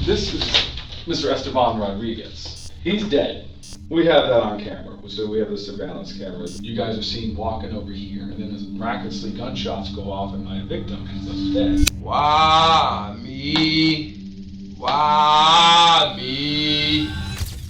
This is Mr. Esteban Rodriguez. He's dead. We have that on camera. So we have the surveillance camera. You guys are seen walking over here, and then miraculously gunshots go off, and my victim ends up dead. Why me? Why me?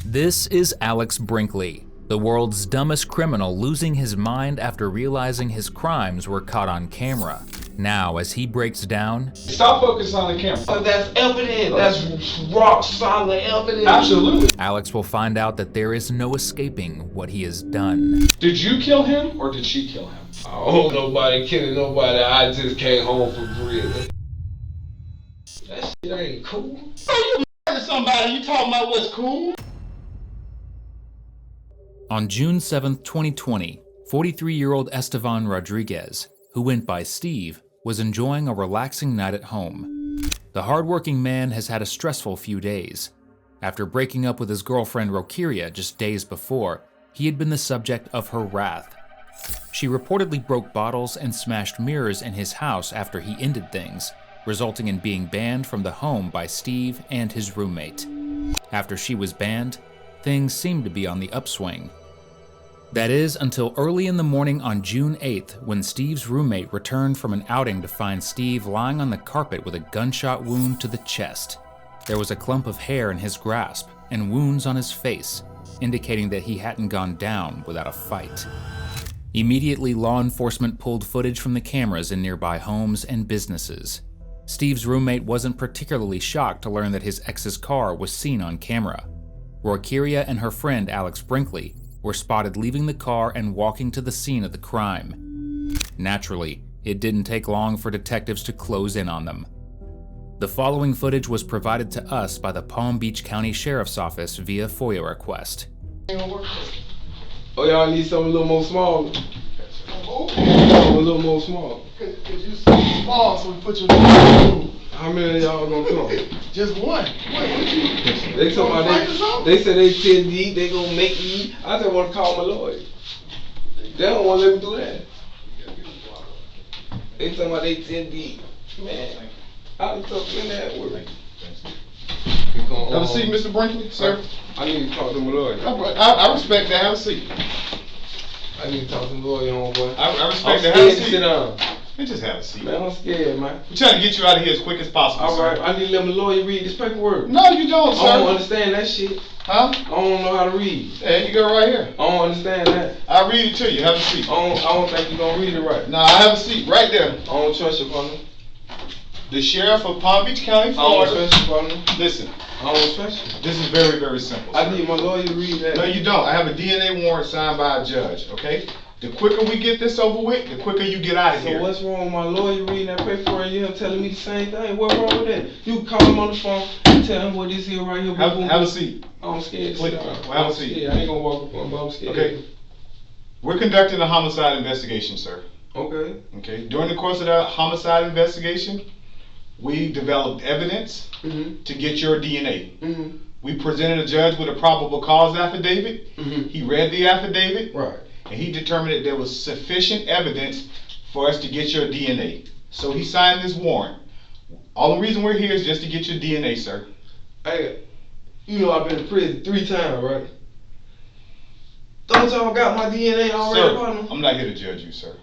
This is Alex Brinkley, the world's dumbest criminal losing his mind after realizing his crimes were caught on camera. Now, as he breaks down... Stop focusing on the camera. Oh, that's evident. That's rock solid evidence. Absolutely. Alex will find out that there is no escaping what he has done. Did you kill him, or did she kill him? Oh, nobody killing nobody. I just came home from prison. That shit ain't cool. Oh, you murdered somebody, you talking about what's cool? On June 7, 2020, 43-year-old Esteban Rodriguez, who went by Steve, was enjoying a relaxing night at home. The hardworking man has had a stressful few days. After breaking up with his girlfriend Rokia just days before, he had been the subject of her wrath. She reportedly broke bottles and smashed mirrors in his house after he ended things, resulting in being banned from the home by Steve and his roommate. After she was banned, things seemed to be on the upswing. That is, until early in the morning on June 8th, when Steve's roommate returned from an outing to find Steve lying on the carpet with a gunshot wound to the chest. There was a clump of hair in his grasp and wounds on his face, indicating that he hadn't gone down without a fight. Immediately, law enforcement pulled footage from the cameras in nearby homes and businesses. Steve's roommate wasn't particularly shocked to learn that his ex's car was seen on camera. Rokia and her friend Alex Brinkley were spotted leaving the car and walking to the scene of the crime. Naturally, it didn't take long for detectives to close in on them. The following footage was provided to us by the Palm Beach County Sheriff's Office via FOIA request. Oh, y'all need something a little more small. A little more small. Cause you small, so we put you in the How many of y'all gonna come? Just one. What you? They talking about they said they 10 deep, they gonna make me. I just wanna call my lawyer. They don't wanna let me do that. They talking about they 10 deep. Man, I was talking in that word. Have a seat, Mr. Brinkley, sir. I need to talk to my lawyer. I respect that. Have a seat. I need to talk to my lawyer, homeboy. I respect I'm that. Have a scared to seat. sit down. Man, just have a seat. Man, I'm scared, man. We're trying to get you out of here as quick as possible, All right, sir. I need to let my lawyer read this paperwork. No, you don't, sir. I don't understand that shit. Huh? I don't know how to read. Yeah, you go right here. I don't understand that. I'll read it to you. Have a seat. I don't think you're gonna read it right. Nah, I have a seat right there. I don't trust you, partner. The Sheriff of Palm Beach County, I don't Florida. trust you, partner. Listen, I don't trust you. this is very, very simple, sir. I need my lawyer to read that. No, you don't. I have a DNA warrant signed by a judge, okay? The quicker we get this over with, the quicker you get out of here. So what's wrong with my lawyer reading that paperwork and you telling me the same thing? What's wrong with that? You call him on the phone and tell him what this here right here. Have a seat. I'm scared to Please, sit down. have a seat. I ain't gonna walk up on him, but I'm scared. Okay. We're conducting a homicide investigation, sir. Okay. Okay. During the course of that homicide investigation, we developed evidence to get your DNA. We presented a judge with a probable cause affidavit. He read the affidavit. Right. And he determined that there was sufficient evidence for us to get your DNA. So he signed this warrant. All the reason we're here is just to get your DNA, sir. Hey, you know I've been to prison 3 times, right? Don't y'all got my DNA already, partner? I'm not here to judge you, sir.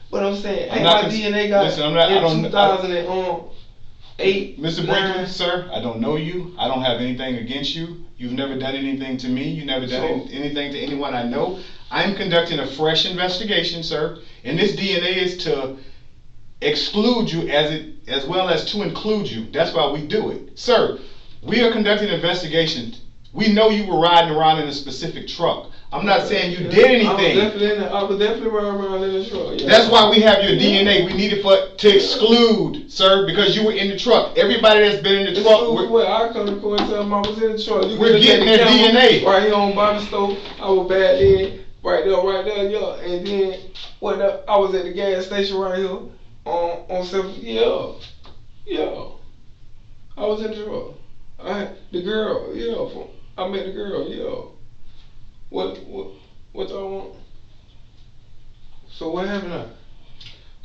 But I'm saying, I'm ain't not my DNA got listen, I'm not, I don't, in 2008, Mr. Brinkley, sir, I don't know you. I don't have anything against you. You've never done anything to me. You've never done anything to anyone I know. I'm conducting a fresh investigation, sir, and this DNA is to exclude you as well as to include you. That's why we do it. Sir, we are conducting an investigation. We know you were riding around in a specific truck. I'm not saying you did anything. I was definitely riding around in the truck. Yeah. That's why we have your DNA. We need it to exclude, sir, because you were in the truck. Everybody that's been in the truck. I come to court and tell them I was in the truck. We're getting their DNA. Right here on Bobby Stove. I was bad then. Right there, yeah. And then I was at the gas station right here on 7th. Yeah. I was in the truck. I met the girl, yeah. What y'all want? So what happened now?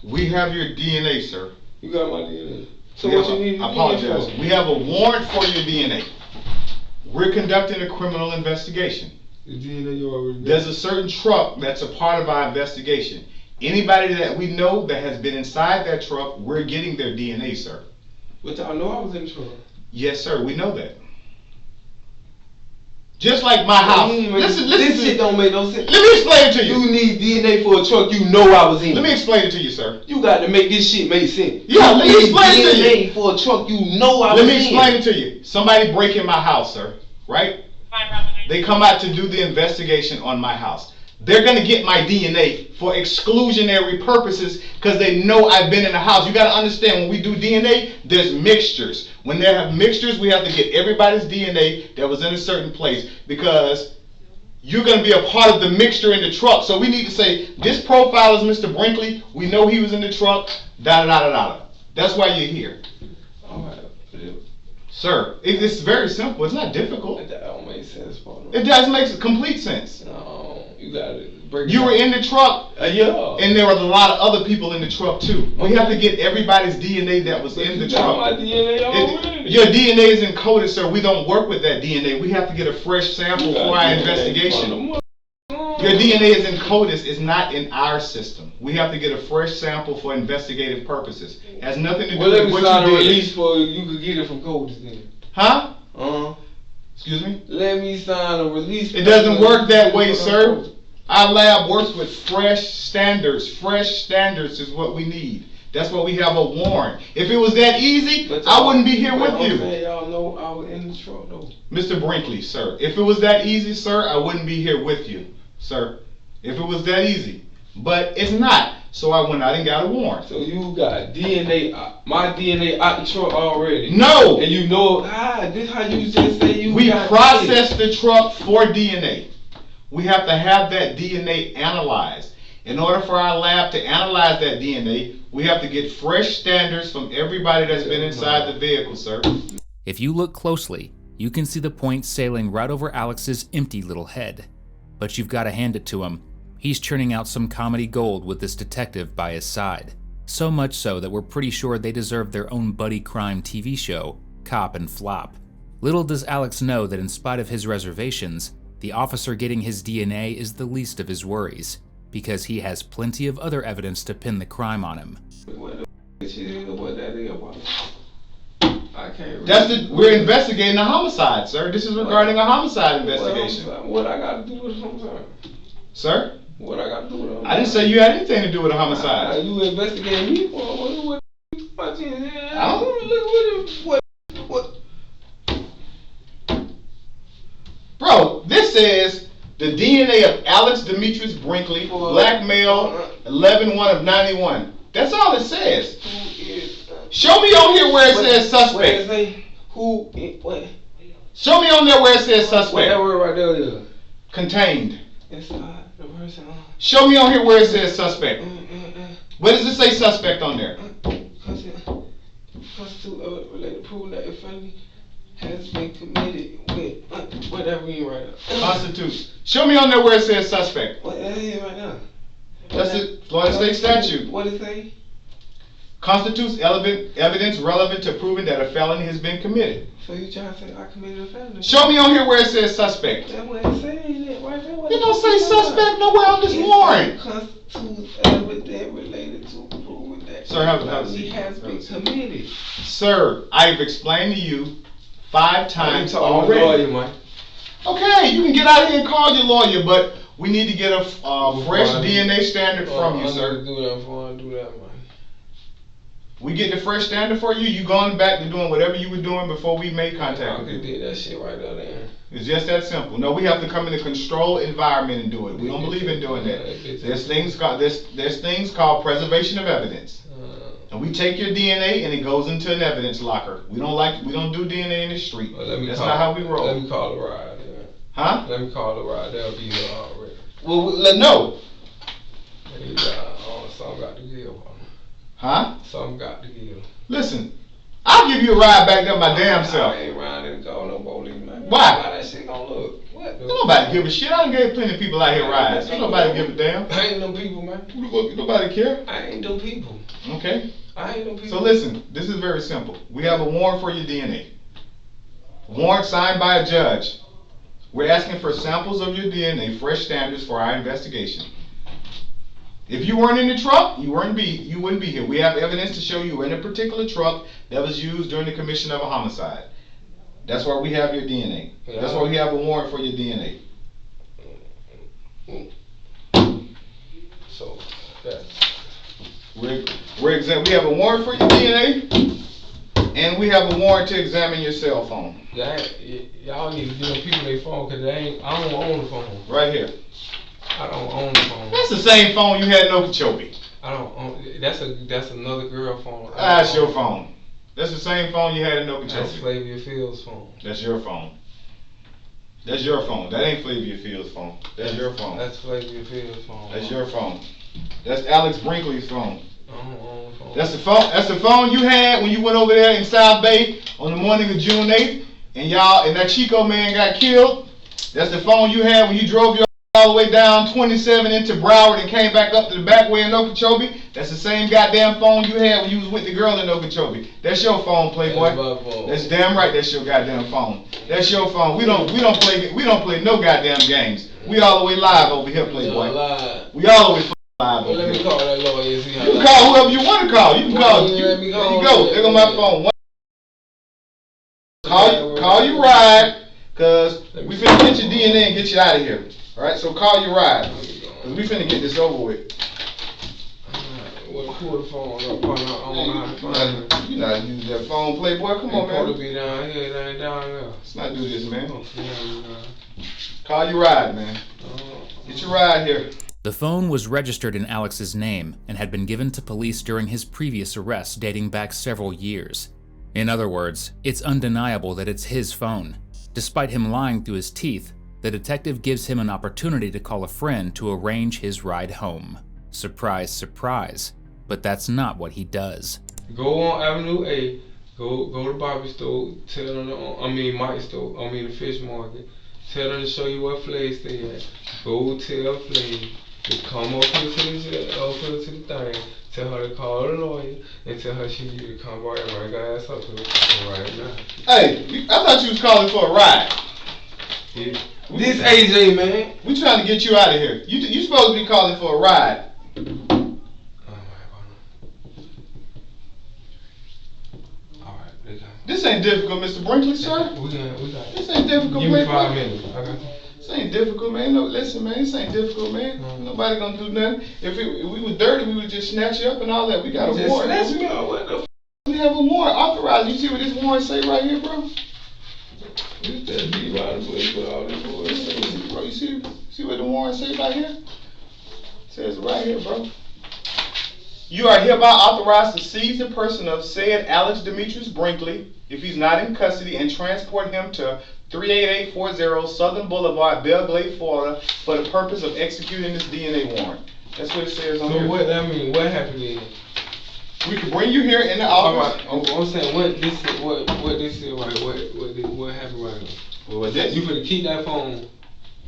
We have your DNA, sir. You got my DNA. So what you need? I apologize. We have a warrant for your DNA. We're conducting a criminal investigation. The DNA you already got. There's a certain truck that's a part of our investigation. Anybody that we know that has been inside that truck, we're getting their DNA, sir. But y'all know I was in the truck. Yes, sir. We know that. Just like my house. Listen, this shit don't make no sense. Let me explain it to you. You need DNA for a truck you know I was in. Let me explain it to you, sir. You got to make this shit make sense. Yeah, let me explain it to you. DNA for a truck you know I was in. Let me explain it to you. Somebody break in my house, sir. Right? They come out to do the investigation on my house. They're going to get my DNA for exclusionary purposes because they know I've been in the house. You got to understand, when we do DNA, there's mixtures. When there have mixtures, we have to get everybody's DNA that was in a certain place because you're going to be a part of the mixture in the truck. So we need to say, this profile is Mr. Brinkley. We know he was in the truck. Da-da-da-da-da. That's why you're here. All right. Sir, it's very simple. It's not difficult. That don't make sense, partner. It does make complete sense. No, you gotta break it You down. were in the truck, yeah. and there was a lot of other people in the truck too. We have to get everybody's DNA that was in the truck. My DNA already. Your DNA is encoded, sir. We don't work with that DNA. We have to get a fresh sample for our investigation. Your DNA is encoded. It's not in our system. We have to get a fresh sample for investigative purposes. It has nothing to do with what sign you a did. release for you could get it from Codis then. Huh? Uh-huh. Excuse me? Let me sign a release. It doesn't work that way, sir. Our lab works with fresh standards. Fresh standards is what we need. That's why we have a warrant. If it was that easy, I wouldn't be here with you. Y'all know I was in the truck though. Mr. Brinkley, sir, if it was that easy, sir, I wouldn't be here with you, sir. If it was that easy. But it's not. So I went out and got a warrant. So you got DNA, my DNA out the truck already? No! And you know, this how you just say you We got process the truck for DNA. We have to have that DNA analyzed. In order for our lab to analyze that DNA, we have to get fresh standards from everybody that's been inside the vehicle, sir. If you look closely, you can see the point sailing right over Alex's empty little head. But you've got to hand it to him. He's churning out some comedy gold with this detective by his side. So much so that we're pretty sure they deserve their own buddy crime TV show, Cop and Flop. Little does Alex know that in spite of his reservations, the officer getting his DNA is the least of his worries, because he has plenty of other evidence to pin the crime on him. I can't We're investigating a homicide, sir. This is regarding a homicide investigation. What I got to do with a homicide? Sir? What I got to do with a homicide? I didn't say you had anything to do with a homicide. You investigating me for what? Bro, this says the DNA of Alex Demetrius Brinkley, black male, 11/1 of 91. That's all it says. Show me on here where it says suspect. Show me on there where it says suspect. What that word right there is? Contained. Inside the person. Show me on here where it says suspect. What does it say suspect on there? Constitute related proof that a felony has been committed with whatever you right now. Constitute. Show me on there where it says suspect. What that is right now? That's it. Florida State statute. What it say? Constitutes evidence relevant to proving that a felony has been committed. So you trying to say I committed a felony? Show me on here where it says suspect. That's what it says right there. It don't say suspect nowhere on this warrant. Constitutes evidence related to proving that felony has been committed. Sir, I've explained to you 5 times already. Lawyer, man. Okay, you can get out of here and call your lawyer, but we need to get a fresh DNA standard from you, sir. Do that, man. We get the fresh standard for you. You going back to doing whatever you were doing before we made contact with you. I did that shit right there. It's just that simple. No, we have to come in a controlled environment and do it. We don't believe in doing that. There's things called preservation of evidence. And we take your DNA and it goes into an evidence locker. We don't do DNA in the street. That's not how we roll. Let me call a ride. Huh? Let me call a ride. That'll be here already. Well, no. Something got to give. Huh? Something got to give. Listen, I'll give you a ride back there my damn self. I ain't riding and go no bowling, man. Why? How that shit gonna look? What? Don't nobody give a shit. I done gave plenty of people out here rides. Don't nobody give a damn. I ain't them people, man. Nobody care. I ain't them people. Okay. I ain't no people. So listen, this is very simple. We have a warrant for your DNA. Warrant signed by a judge. We're asking for samples of your DNA, fresh standards for our investigation. If you weren't in the truck, you wouldn't be here. We have evidence to show you were in a particular truck that was used during the commission of a homicide. That's why we have your DNA. That's why we have a warrant for your DNA. So that's we have a warrant for your DNA, and we have a warrant to examine your cell phone. Y'all need to give people their phone because I don't own the phone. Right here. I don't own the phone. That's the same phone you had in Okeechobee. I don't own. That's another girl phone. That's your phone. That's the same phone you had in Okeechobee. That's Flavia Field's phone. That's your phone. That's your phone. That ain't Flavia Field's phone. That's your phone. That's Flavia Field's phone. That's your phone. That's Alex Brinkley's phone. I don't own the phone. That's the phone. That's the phone you had when you went over there in South Bay on the morning of June 8th, and that Chico man got killed. That's the phone you had when you drove your all the way down 27 into Broward and came back up to the back way in Okeechobee. That's the same goddamn phone you had when you was with the girl in Okeechobee. That's your phone, Playboy. That's my phone. That's damn right. That's your goddamn phone. That's your phone. We don't play no goddamn games. We all the way live over here, Playboy. We all the way live over let me here. call that lawyer. You can call whoever you want to call. You can call. There you go. There go my phone. Call your ride, cause we finna get your DNA and get you out of here. Alright, so call your ride. Cause we finna get this over with. Pull the phone up. I don't know how to find it. You know how to use that phone, Playboy. Come on, man. It be down here. It ain't down there. Let's not do this, man. Call your ride, man. Get your ride here. The phone was registered in Alex's name and had been given to police during his previous arrest dating back several years. In other words, it's undeniable that it's his phone. Despite him lying through his teeth, the detective gives him an opportunity to call a friend to arrange his ride home. Surprise, surprise, but that's not what he does. Go on Avenue A, go to Bobby store, tell them, Mike's store, the fish market. Tell them to show you where Flay stay at. Go tell Flay to come up here to the thing. Tell her to call the lawyer and tell her she need to come right her ass up here right now. Hey, I thought you was calling for a ride. Yeah. This AJ, man. We trying to get you out of here. You supposed to be calling for a ride. Alright, this ain't difficult, Mr. Brinkley, sir. We got it. This ain't difficult, Give me 5 minutes. I got you. This ain't difficult, man. No, listen, man. This ain't difficult, man. Nobody gonna do nothing. If we were dirty, we would just snatch you up and all that. We got a warrant. Snatch me up. What the f? We have a warrant authorized. You see what this warrant say right here, bro? This that be right with all this warrant. Bro, you see what the warrant say right here? It says right here, bro. You are hereby authorized to seize the person of said Alex Demetrius Brinkley if he's not in custody and transport him to 38840 Southern Boulevard, Belle Glade, Florida, for the purpose of executing this DNA warrant. That's what it says on here. So what that mean? What happened then? We can bring you here in the office. All right. I'm saying what this is right. What happened right now? What this? You finna keep that phone.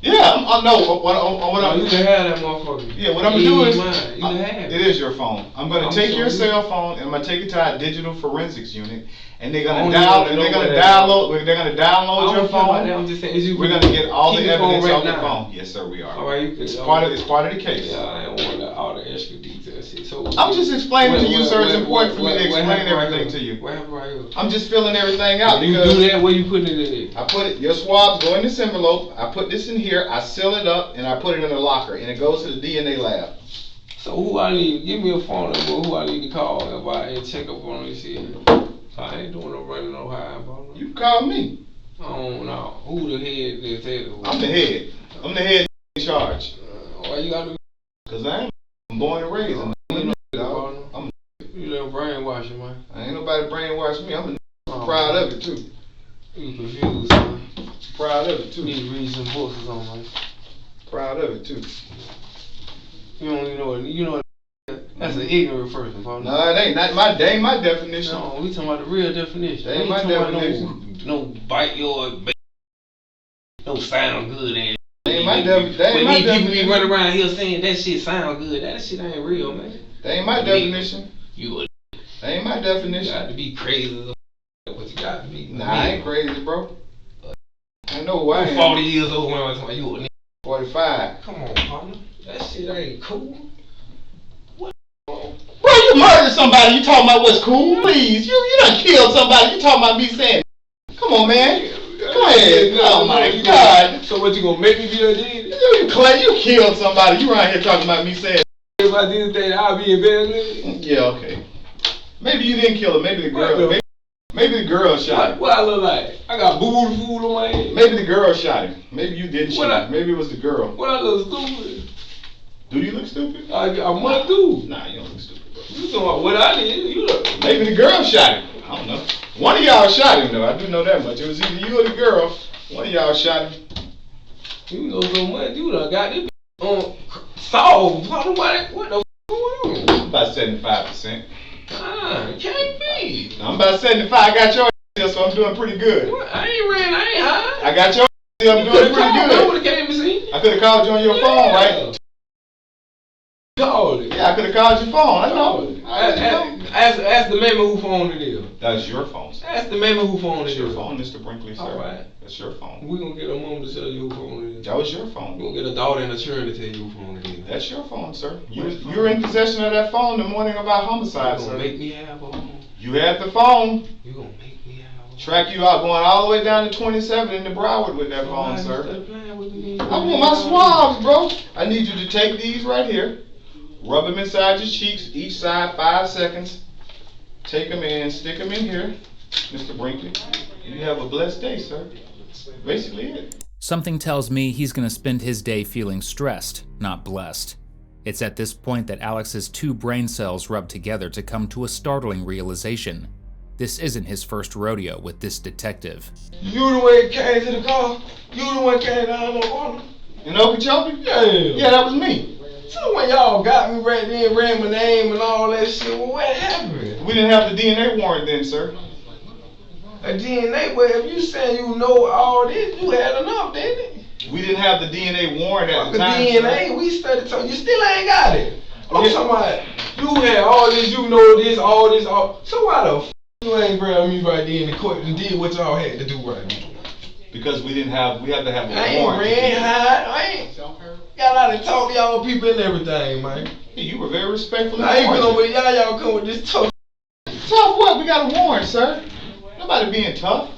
Yeah, what you can have that motherfucker. Yeah, what I'm gonna do is you can have it is your phone. I'm gonna take your cell phone and I'm gonna take it to our digital forensics unit, and they're gonna download your phone. I'm just saying, we're gonna get all the evidence off the phone. Yes, sir, we are. All right, it's part of the case. Yeah, I don't want all the extra details. So I'm just explaining to you, sir. It's important for me to explain everything to you. What happened right here? I'm just filling everything out. You do that? Where you putting it in? I put it. Your swabs go in this envelope. I put this in here. I seal it up and I put it in a locker, and it goes to the DNA lab. So who I need? Give me a phone number. Who I need to call if I ain't check up on this shit? I ain't doing no running no high, bro. You call me. I don't know. Who the head is that? I'm the head. I'm the head in charge. Why you gotta? Cause I'm born and raised. You little brainwashing, man. Ain't nobody brainwashing me. I'm proud of it too. You confused, man. Proud of it too. You need to read some books or something, man. Proud of it too. You don't even know what you know. That's an ignorant person, bro. No, it ain't. That ain't my definition. No, we talking about the real definition. That ain't my definition. No bite your, no sound good and. That ain't my definition. People be running around here saying that shit sound good. That shit ain't real, man. That ain't my definition. You a. That my You definition. got to be crazy. What you got to be? Nah, I ain't crazy, bro. I know who I am. 40 years old when I was like, you a nigga. 45. Come on, partner. That shit ain't cool. What? Bro, you murdered somebody. You talking about what's cool? Please, you done killed somebody. You talking about me saying? Come on, man. Go ahead. Oh my God. So what, you gonna make me be a nigga? You killed somebody. You around here talking about me saying? If I did that, I'd be in bed with Yeah, okay. Maybe you didn't kill her. Maybe the girl. Maybe the girl shot him. What I look like? I got boo-boo food on my head. Maybe the girl shot him. Maybe you didn't shoot him. Maybe it was the girl. What I look stupid? Do you look stupid? I must do. Nah, you don't look stupid, bro. You talking about what I did? You look. Maybe the girl shot him. I don't know. One of y'all shot him, though. I do know that much. It was either you or the girl. One of y'all shot him. You know so much. You done got this solved. What the f going on? About 75%. It can't be. I'm about 75. I got your ass, so I'm doing pretty good. What? I ain't high. I got your ass, I'm doing pretty I good. would have came and seen. I could have called you on your phone, right? Called it. Yeah, I could have called your phone. I know. Ask the man who phone it is. That's your phone, sir. Ask the man who phone it That's is. your phone, Mr. Brinkley, sir. All right. That's your phone. We're gonna get a moment to tell you who phone it is. That was your phone. We're gonna get a daughter and a children to tell you who phone it is. That's your phone, sir. You were in possession of that phone the morning of our homicide, You sir. gonna make me have a phone. You had the phone. You gonna make me have a phone. Track you out going all the way down to 27 into Broward with that phone, sir. I want my swabs, bro. I need you to take these right here. Rub them inside your cheeks, each side 5 seconds. Take them in, stick them in here, Mr. Brinkley. You have a blessed day, sir. Basically it. Something tells me he's going to spend his day feeling stressed, not blessed. It's at this point that Alex's 2 brain cells rub together to come to a startling realization. This isn't his first rodeo with this detective. You the one came to the car? You the one came down the corner? In Okeechobee? Yeah. Yeah, that was me. So when y'all got me right there, ran my name and all that shit, well, what happened? We didn't have the DNA warrant then, sir. A DNA, but if you saying you know all this, you had enough, didn't it? We didn't have the DNA warrant at the The time, DNA, sir. we studied something. You still ain't got it. I'm Yeah. talking about you had all this, you know this, all this, all. So why the f you ain't bring me right there in the court and did what y'all had to do right now? Because we had to have I a ain't warrant. ran high. I ain't got out and talk to y'all people and everything, man. Hey, you were very respectful. I ain't come with y'all come with this tough. Tough what? We got a warrant, sir. Nobody being tough.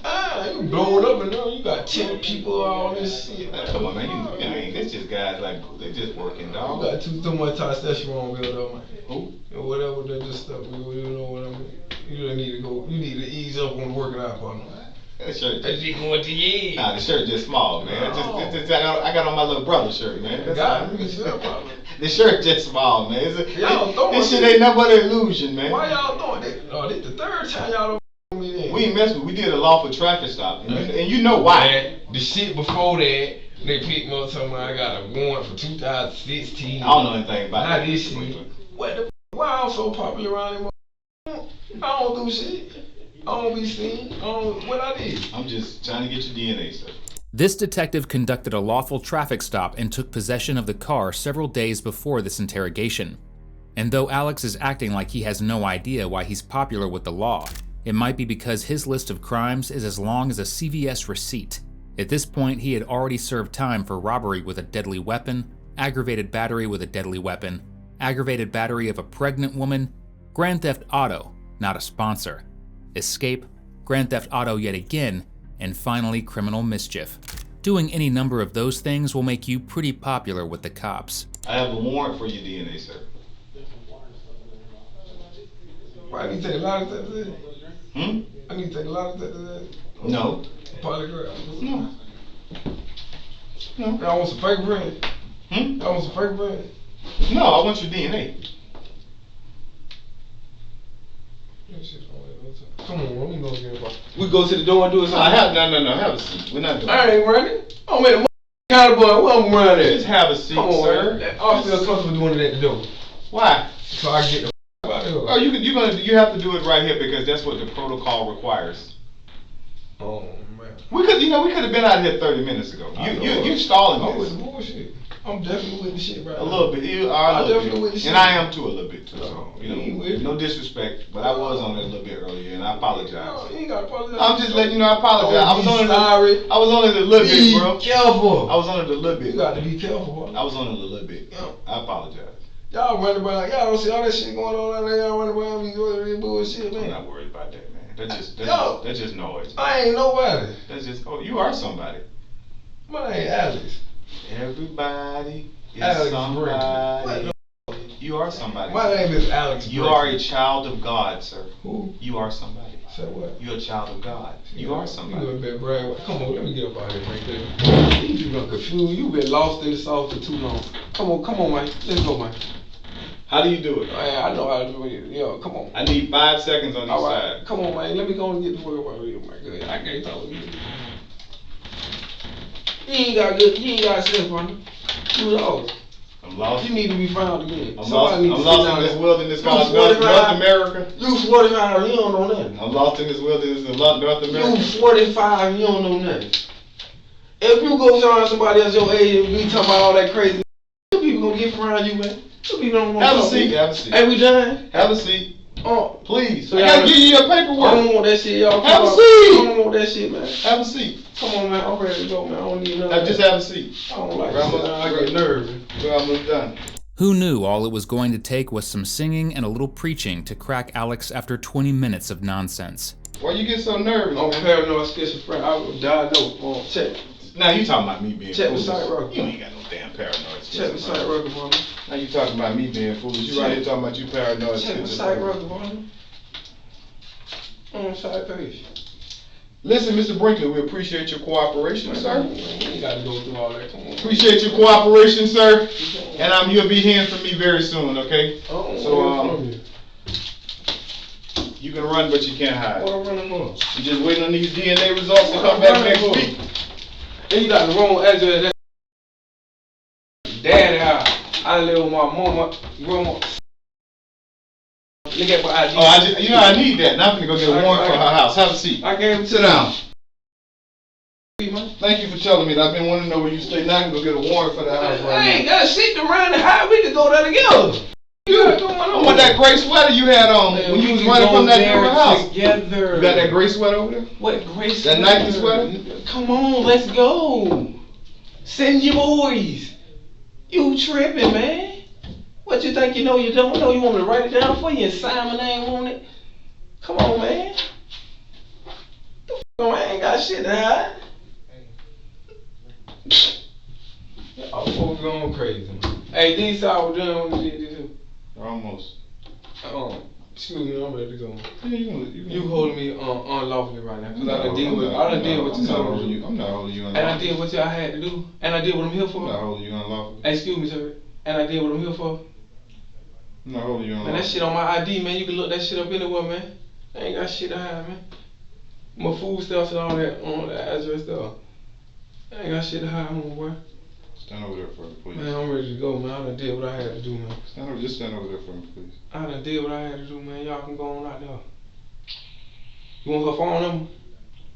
You blowing up and now you got 10 people, all this shit. Come on, man. It's just guys like they just working, You dog. got too much testosterone built up, man. Who? And whatever that just stuff, you know what I mean? You don't need to go. You need to ease up on working out, partner. That shirt. That shit going to your head. Nah, the shirt just small, man. No. I got on my little brother shirt, man. That's God, all. you can partner. The shirt just small, man. Y'all throwing This shit ain't nothing but an illusion, man. Why y'all doing this? Oh, this the third time y'all don't me then. We ain't messing with. We did a lawful traffic stop, and you know why. Man, the shit before that, they picked me up talking about I got a warrant for 2016. I don't know anything about Not that. this shit. What the? Why I'm so popular around here? I don't do shit. I don't be seen. What I did. I'm just trying to get your DNA, sir. This detective conducted a lawful traffic stop and took possession of the car several days before this interrogation. And though Alex is acting like he has no idea why he's popular with the law, it might be because his list of crimes is as long as a CVS receipt. At this point, he had already served time for robbery with a deadly weapon, aggravated battery with a deadly weapon, aggravated battery of a pregnant woman, Grand Theft Auto, not a sponsor, escape, Grand Theft Auto yet again, and finally criminal mischief. Doing any number of those things will make you pretty popular with the cops. I have a warrant for your DNA, sir. Why I need to take a lot of that today? I need to take a lot of that today. No. Polygraph. No. No. I want some fake bread. I want some fake bread. No, I want your DNA. Come on, let me go get it. We go to the door and do it. No, have a seat. We're not doing I ain't running. I'm in the kind of boy. Where I'm running at? Just have a seat, Come on, sir. man. I feel comfortable doing it at the door. Why? So I can get the out of here. Oh, you have to do it right here because that's what the protocol requires. Oh man. We could have been out here 30 minutes ago. You're stalling I'm with this. the bullshit. I'm definitely with the shit right A now. little bit. You are a I'm little definitely bit. with the shit. And I am too a little bit too. So, You ain't with me. no disrespect, but I was on it a little bit earlier, and I apologize. No, you ain't gotta apologize. I'm just letting you know I apologize. I was on it. Sorry. I was on it a little bit, bro. Be careful. I was on it a little bit. You got to be careful, bro. I was on it a little bit. I apologize. Y'all running around, y'all don't see all that shit going on out there. Y'all running around me doing this bullshit, man. I'm not worried about that, man. That's just noise. I ain't nobody. That's just, oh, you are somebody. My name Alex. Everybody is Alex somebody. Brinkley. You are somebody. My name is Alex You Brinkley. are a child of God, sir. Who? You are somebody. Say what? You're a child of God. You are somebody. You a bit brave. Come on, let me get up out here, Brinkley. You been confused. You been lost in the sauce for too long. Come on, man. Let's go, man. How do you do it? I know how to do it. Yo, come on. I need 5 seconds on each All right, side. come on, man. Let me go and get the word about you, man. Good. I can't talk to you. You ain't got sense, man. You lost. I'm lost. You need to be found again. I'm lost in this wilderness called North America. You 45, you don't know nothing. I'm lost in this wilderness in North America. You 45, you don't know nothing. If you go find somebody else your age and be talking about all that crazy, you people gonna get around you, man. You people don't want to Have a seat. Have a seat. Hey, we done? Have a seat. Oh, please. So I gotta give you your paperwork. I don't want that shit, y'all. Have a seat. I don't want that shit, man. Have a seat. Come on, man. I'm ready to go, man. I don't need nothing. Just have a seat. I don't like that. I get nervous. We're almost done. Who knew all it was going to take was some singing and a little preaching to crack Alex after 20 minutes of nonsense? Why you get so nervous? I'm paranoid schizophrenic. I would diagnose. Check. Now you talking about me being check foolish. The site record. You ain't got no damn paranoid. Check the site record, boy. Now you talking about me being foolish. You right here talking about you paranoid. Check the site record, boy. On the side page. Listen, Mr. Brinkley, we appreciate your cooperation, sir. You ain't got to go through all that. Come on. Appreciate your cooperation, sir. And you'll be hearing from me very soon, okay? You can run, but you can't hide. What I'm running for? You just waiting on these DNA results to come back next week. And you got the wrong address. Daddy house. I live with my mama, grandma. Look at my ID. Oh, I need that. Now I'm gonna go get a warrant for her house. Have a seat. I gave it to Sit down. Thank you for telling me that. I've been wanting to know where you stay. Now I can go get a warrant for that house right now. I ain't got shit around the house. We can go there together. I want that gray sweater you had on when you was running from that new house. Together. You got that gray sweater over there? What gray sweater? That Nike sweater? Come on, let's go. Send your boys. You tripping, man. What you think you know you don't know? You want me to write it down for you and sign my name on it? Come on, man. I ain't got shit to hide. Y'all folks going crazy. Hey, these all done when we did this. Almost. Excuse me, I'm ready to go. Yeah, you holding me unlawfully right now. Cause I done did what you told me to do. I'm not holding you unlawfully. And I did what I had to do. And I did what I'm here for. I'm not holding you unlawfully. Excuse me, sir. And I did what I'm here for. I'm not holding you unlawfully. Man, that shit on my ID, man. You can look that shit up anywhere, man. I ain't got shit to hide, man. My food stuff and all that on the address stuff. I ain't got shit to hide, homeboy. Stand over there for me, please. Man, I'm ready to go, man. I done did what I had to do, man. Just stand over there for me, please. I done did what I had to do, man. Y'all can go on out there. You want her phone number?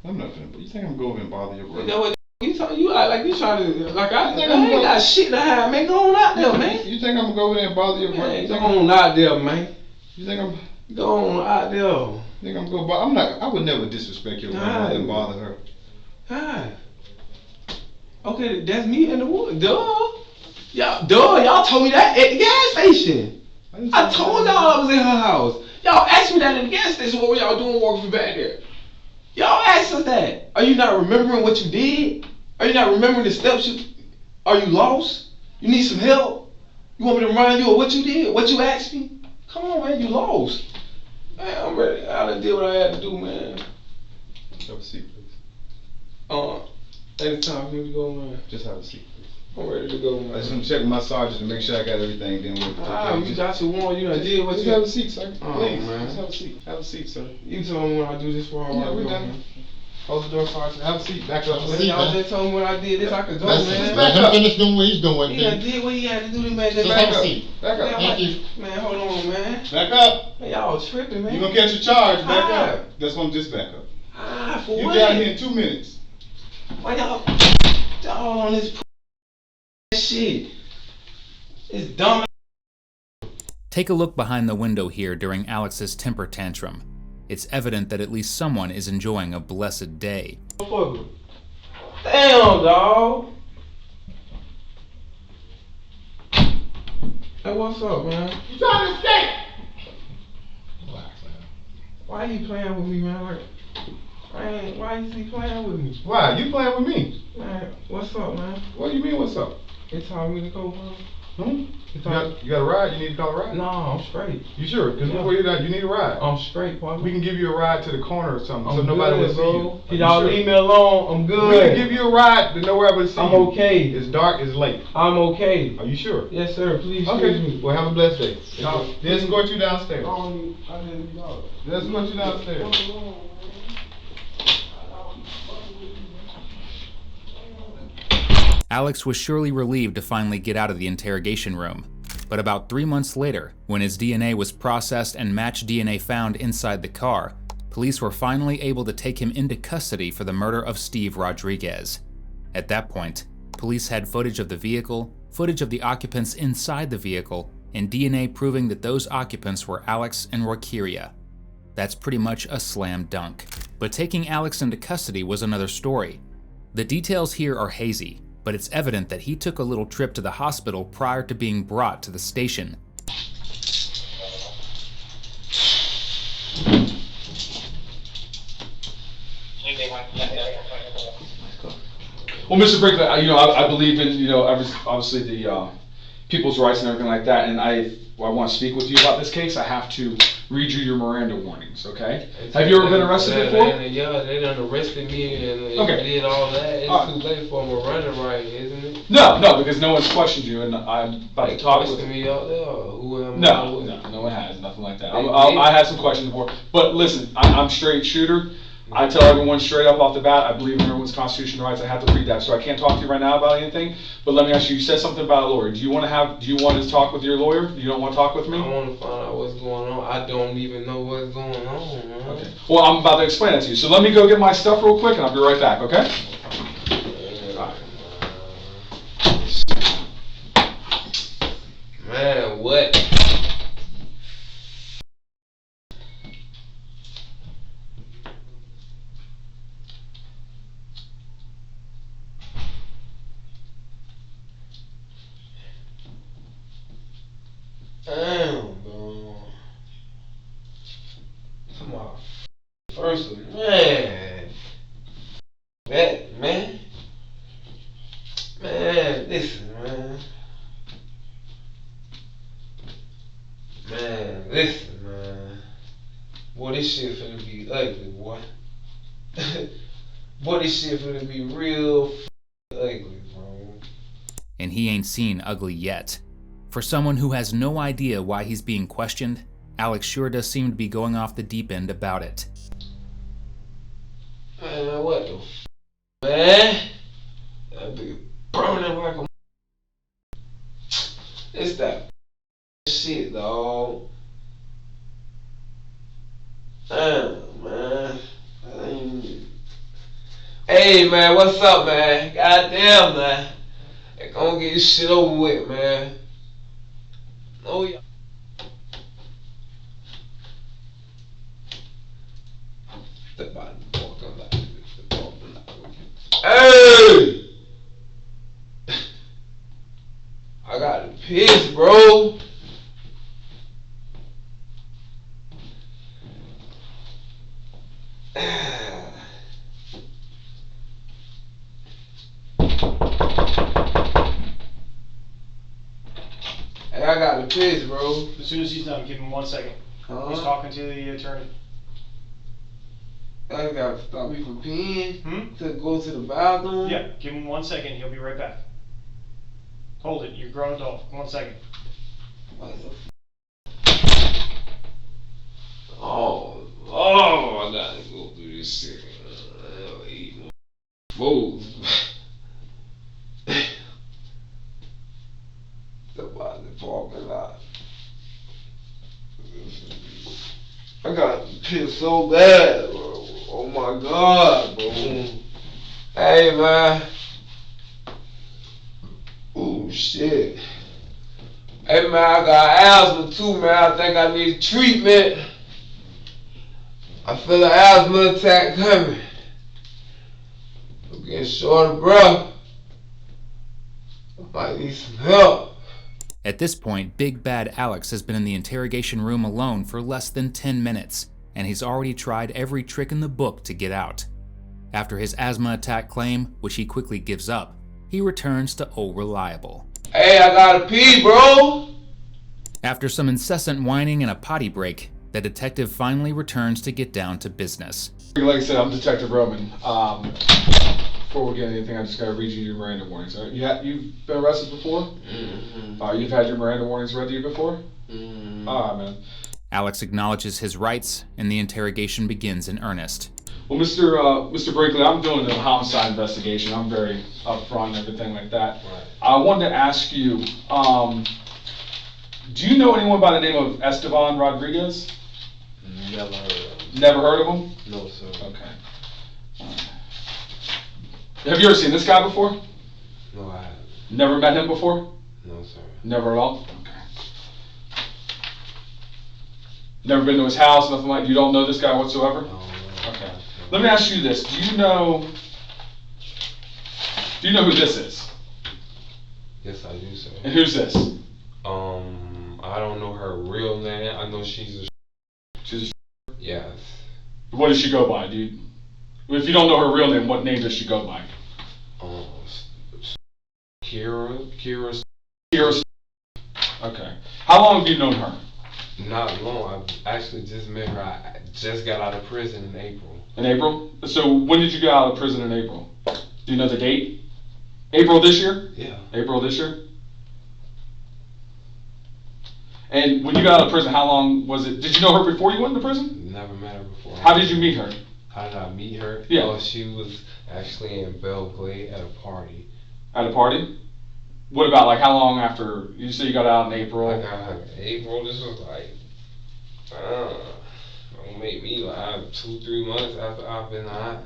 I'm not gonna. You think I'm going to bother your brother? You act like you trying to, like I ain't got shit to hide, man. Go on out there, man. You think I'm gonna go over there and bother your brother? Go on out there, man. You think I'm? Go on out there. You think I'm gonna bother? I'm not. I would never disrespect your grandmother and bother her. Hi. Okay, that's me in the wood. Y'all told me that at the gas station. I told y'all I was in her house. Y'all asked me that at the gas station. What were y'all doing walking from back there? Y'all asked us that. Are you not remembering what you did? Are you not remembering the steps are you lost? You need some help? You want me to remind you of what you did? What you asked me? Come on, man, you lost. Man, I'm ready. I done did what I had to do, man. Have a seat, please. It's time for me to go, man. Just have a seat, please. I'm ready to go, man. I just want to check my sergeant to make sure I got everything then with you got your warrant. You done did what you... Just have a seat, sir. Please, man. Just have a seat. Have a seat, sir. You told me when I do this for all we're done. Man. Close the door, sergeant. Have a seat. Back up. Y'all just told me when I did this, I could go, man. Let him finish doing what he's doing. He done did what he had to do to make that Just back have a up. seat. Back up. Thank you. Man, hold on, man. Back up. Man, y'all tripping, man. You gonna catch a charge. Back Hi. up. That's one. Just back up. For you what? You down here in 2 minutes. Why y'all on this shit? It's dumb. Take a look behind the window here during Alex's temper tantrum. It's evident that at least someone is enjoying a blessed day. Damn, dog. Hey, what's up, man? You trying to escape? Why you playing with me, man? Like, why you keep playing with me? Why? You playing with me? Man, what's up, man? What do you mean, what's up? They told me to go home. You got a ride? You need to call a ride? No, I'm straight. You sure? Because Yeah. before you need a ride. I'm straight, partner. We can give you a ride to the corner or something, I'm so nobody good, will see bro. you. Can y'all leave me alone? I'm good. We can give you a ride to nowhere but see I'm you. okay. It's dark, it's late. I'm okay. Are you sure? Yes, sir. Please Okay. excuse me. Well, have a blessed day. No. Let's escort you downstairs. I didn't know. Let's escort you downstairs. Alex was surely relieved to finally get out of the interrogation room. But about 3 months later, when his DNA was processed and matched DNA found inside the car, police were finally able to take him into custody for the murder of Steve Rodriguez. At that point, police had footage of the vehicle, footage of the occupants inside the vehicle, and DNA proving that those occupants were Alex and Rokia. That's pretty much a slam dunk. But taking Alex into custody was another story. The details here are hazy, but it's evident that he took a little trip to the hospital prior to being brought to the station. Well, Mr. Brinkley, I believe in, obviously the people's rights and everything like that, and I want to speak with you about this case. I have to read you your Miranda warnings, okay? Have you ever been arrested before? Yeah, they done arrested me and Okay. did all that. It's All too late for a Miranda right, isn't it? No, because no one's questioned you, and I'm about to talk with me out there. Who am I? No one has, nothing like that. I had some questions before, but listen, I'm straight shooter. I tell everyone straight up off the bat, I believe in everyone's constitutional rights. I have to read that, so I can't talk to you right now about anything. But let me ask you, you said something about a lawyer. Do you want to talk with your lawyer? You don't want to talk with me? I want to find out what's going on. I don't even know what's going on, man. Okay. Well, I'm about to explain it to you. So let me go get my stuff real quick, and I'll be right back, okay? Man, what? Damn, bro. Come on. First, man. That, man. Man, listen, man. Man, listen, man. Boy, this shit finna be ugly, boy. Boy, this shit finna be real ugly, bro. And he ain't seen ugly yet. For someone who has no idea why he's being questioned, Alex sure does seem to be going off the deep end about it. Man, what the man? That be burning like a. It's that shit, dog. Damn, man. Hey, man, what's up, man? Goddamn, man. Gonna get this shit over with, man. Oh, yeah. Hey! I got to piss, bro. Hey, I got to piss, bro. As soon as he's done, give him 1 second. He's talking to the attorney. I got to stop me from peeing to go to the bathroom. Yeah, give him 1 second. He'll be right back. Hold it. You're a grown adult. 1 second. Oh, I gotta go through this shit. Move. About the parking lot. I got pissed so bad, bro. Oh my God, bro. Hey, man. Oh shit. Hey man, I got asthma too, man. I think I need treatment. I feel an asthma attack coming. I'm getting short of breath. I might need some help. At this point, Big Bad Alex has been in the interrogation room alone for less than 10 minutes, and he's already tried every trick in the book to get out. After his asthma attack claim, which he quickly gives up, he returns to Old Reliable. Hey, I gotta pee, bro. After some incessant whining and a potty break, the detective finally returns to get down to business. Like I said, I'm Detective Roman. Before we get anything, I just gotta read you your Miranda warnings. All right? You've been arrested before? Mm-hmm. You've had your Miranda warnings read to you before? Mm-hmm. All right, man. Alex acknowledges his rights, and the interrogation begins in earnest. Well, Mr. Brinkley, I'm doing a homicide investigation. I'm very upfront and everything like that. Right. I wanted to ask you, do you know anyone by the name of Estevan Rodriguez? Never heard of him. Never heard of him? No, sir. Okay. Have you ever seen this guy before? No, I haven't. Never met him before? No, sir. Never at all? Okay. Never been to his house, nothing like. You don't know this guy whatsoever? No. Okay. Let me ask you this. Do you know who this is? Yes, I do, sir. And who's this? I don't know her real name. I know she's She's yes. What does she go by, dude? If you don't know her real name, what name does she go by? Kira. Okay. How long have you known her? Not long. I actually just met her. I just got out of prison in April. In April? So when did you get out of prison in April? Do you know the date? April this year? Yeah. April this year? And when you got out of prison, how long was it? Did you know her before you went into prison? Never met her before. How did you meet her? How did I meet her? Yeah. Oh, she was actually in Brinkley at a party. At a party? What about like how long after? You say you got out in April. I got out in April. This was like, don't make me like 2-3 months after I've been out.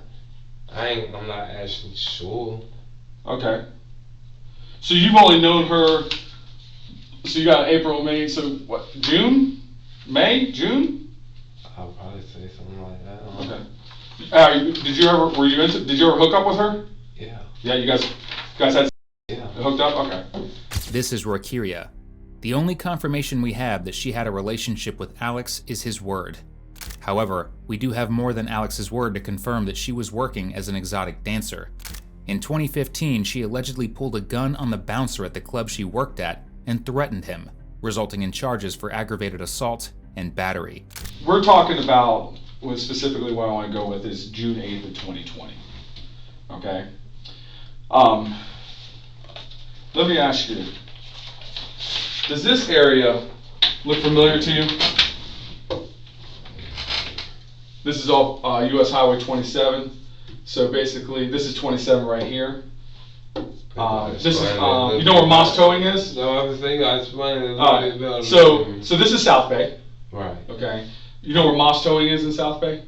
I'm not actually sure. Okay. So you've only known her. So you got April, May. So what? June, May, June? I'll probably say something like that. Okay. Did you ever hook up with her? Yeah. Yeah, you guys had Yeah. hooked up? Okay. This is Rokia. The only confirmation we have that she had a relationship with Alex is his word. However, we do have more than Alex's word to confirm that she was working as an exotic dancer. In 2015, she allegedly pulled a gun on the bouncer at the club she worked at and threatened him, resulting in charges for aggravated assault and battery. We're talking about, specifically what I want to go with is June 8th of 2020. Okay? Let me ask you, does this area look familiar to you? This is all US Highway 27. So basically, this is 27 right here. This is, you know where Moss Towing is? No, I was thinking I explained it a All little bit better. right. So this is South Bay. Right. Okay. You know where Moss Towing is in South Bay?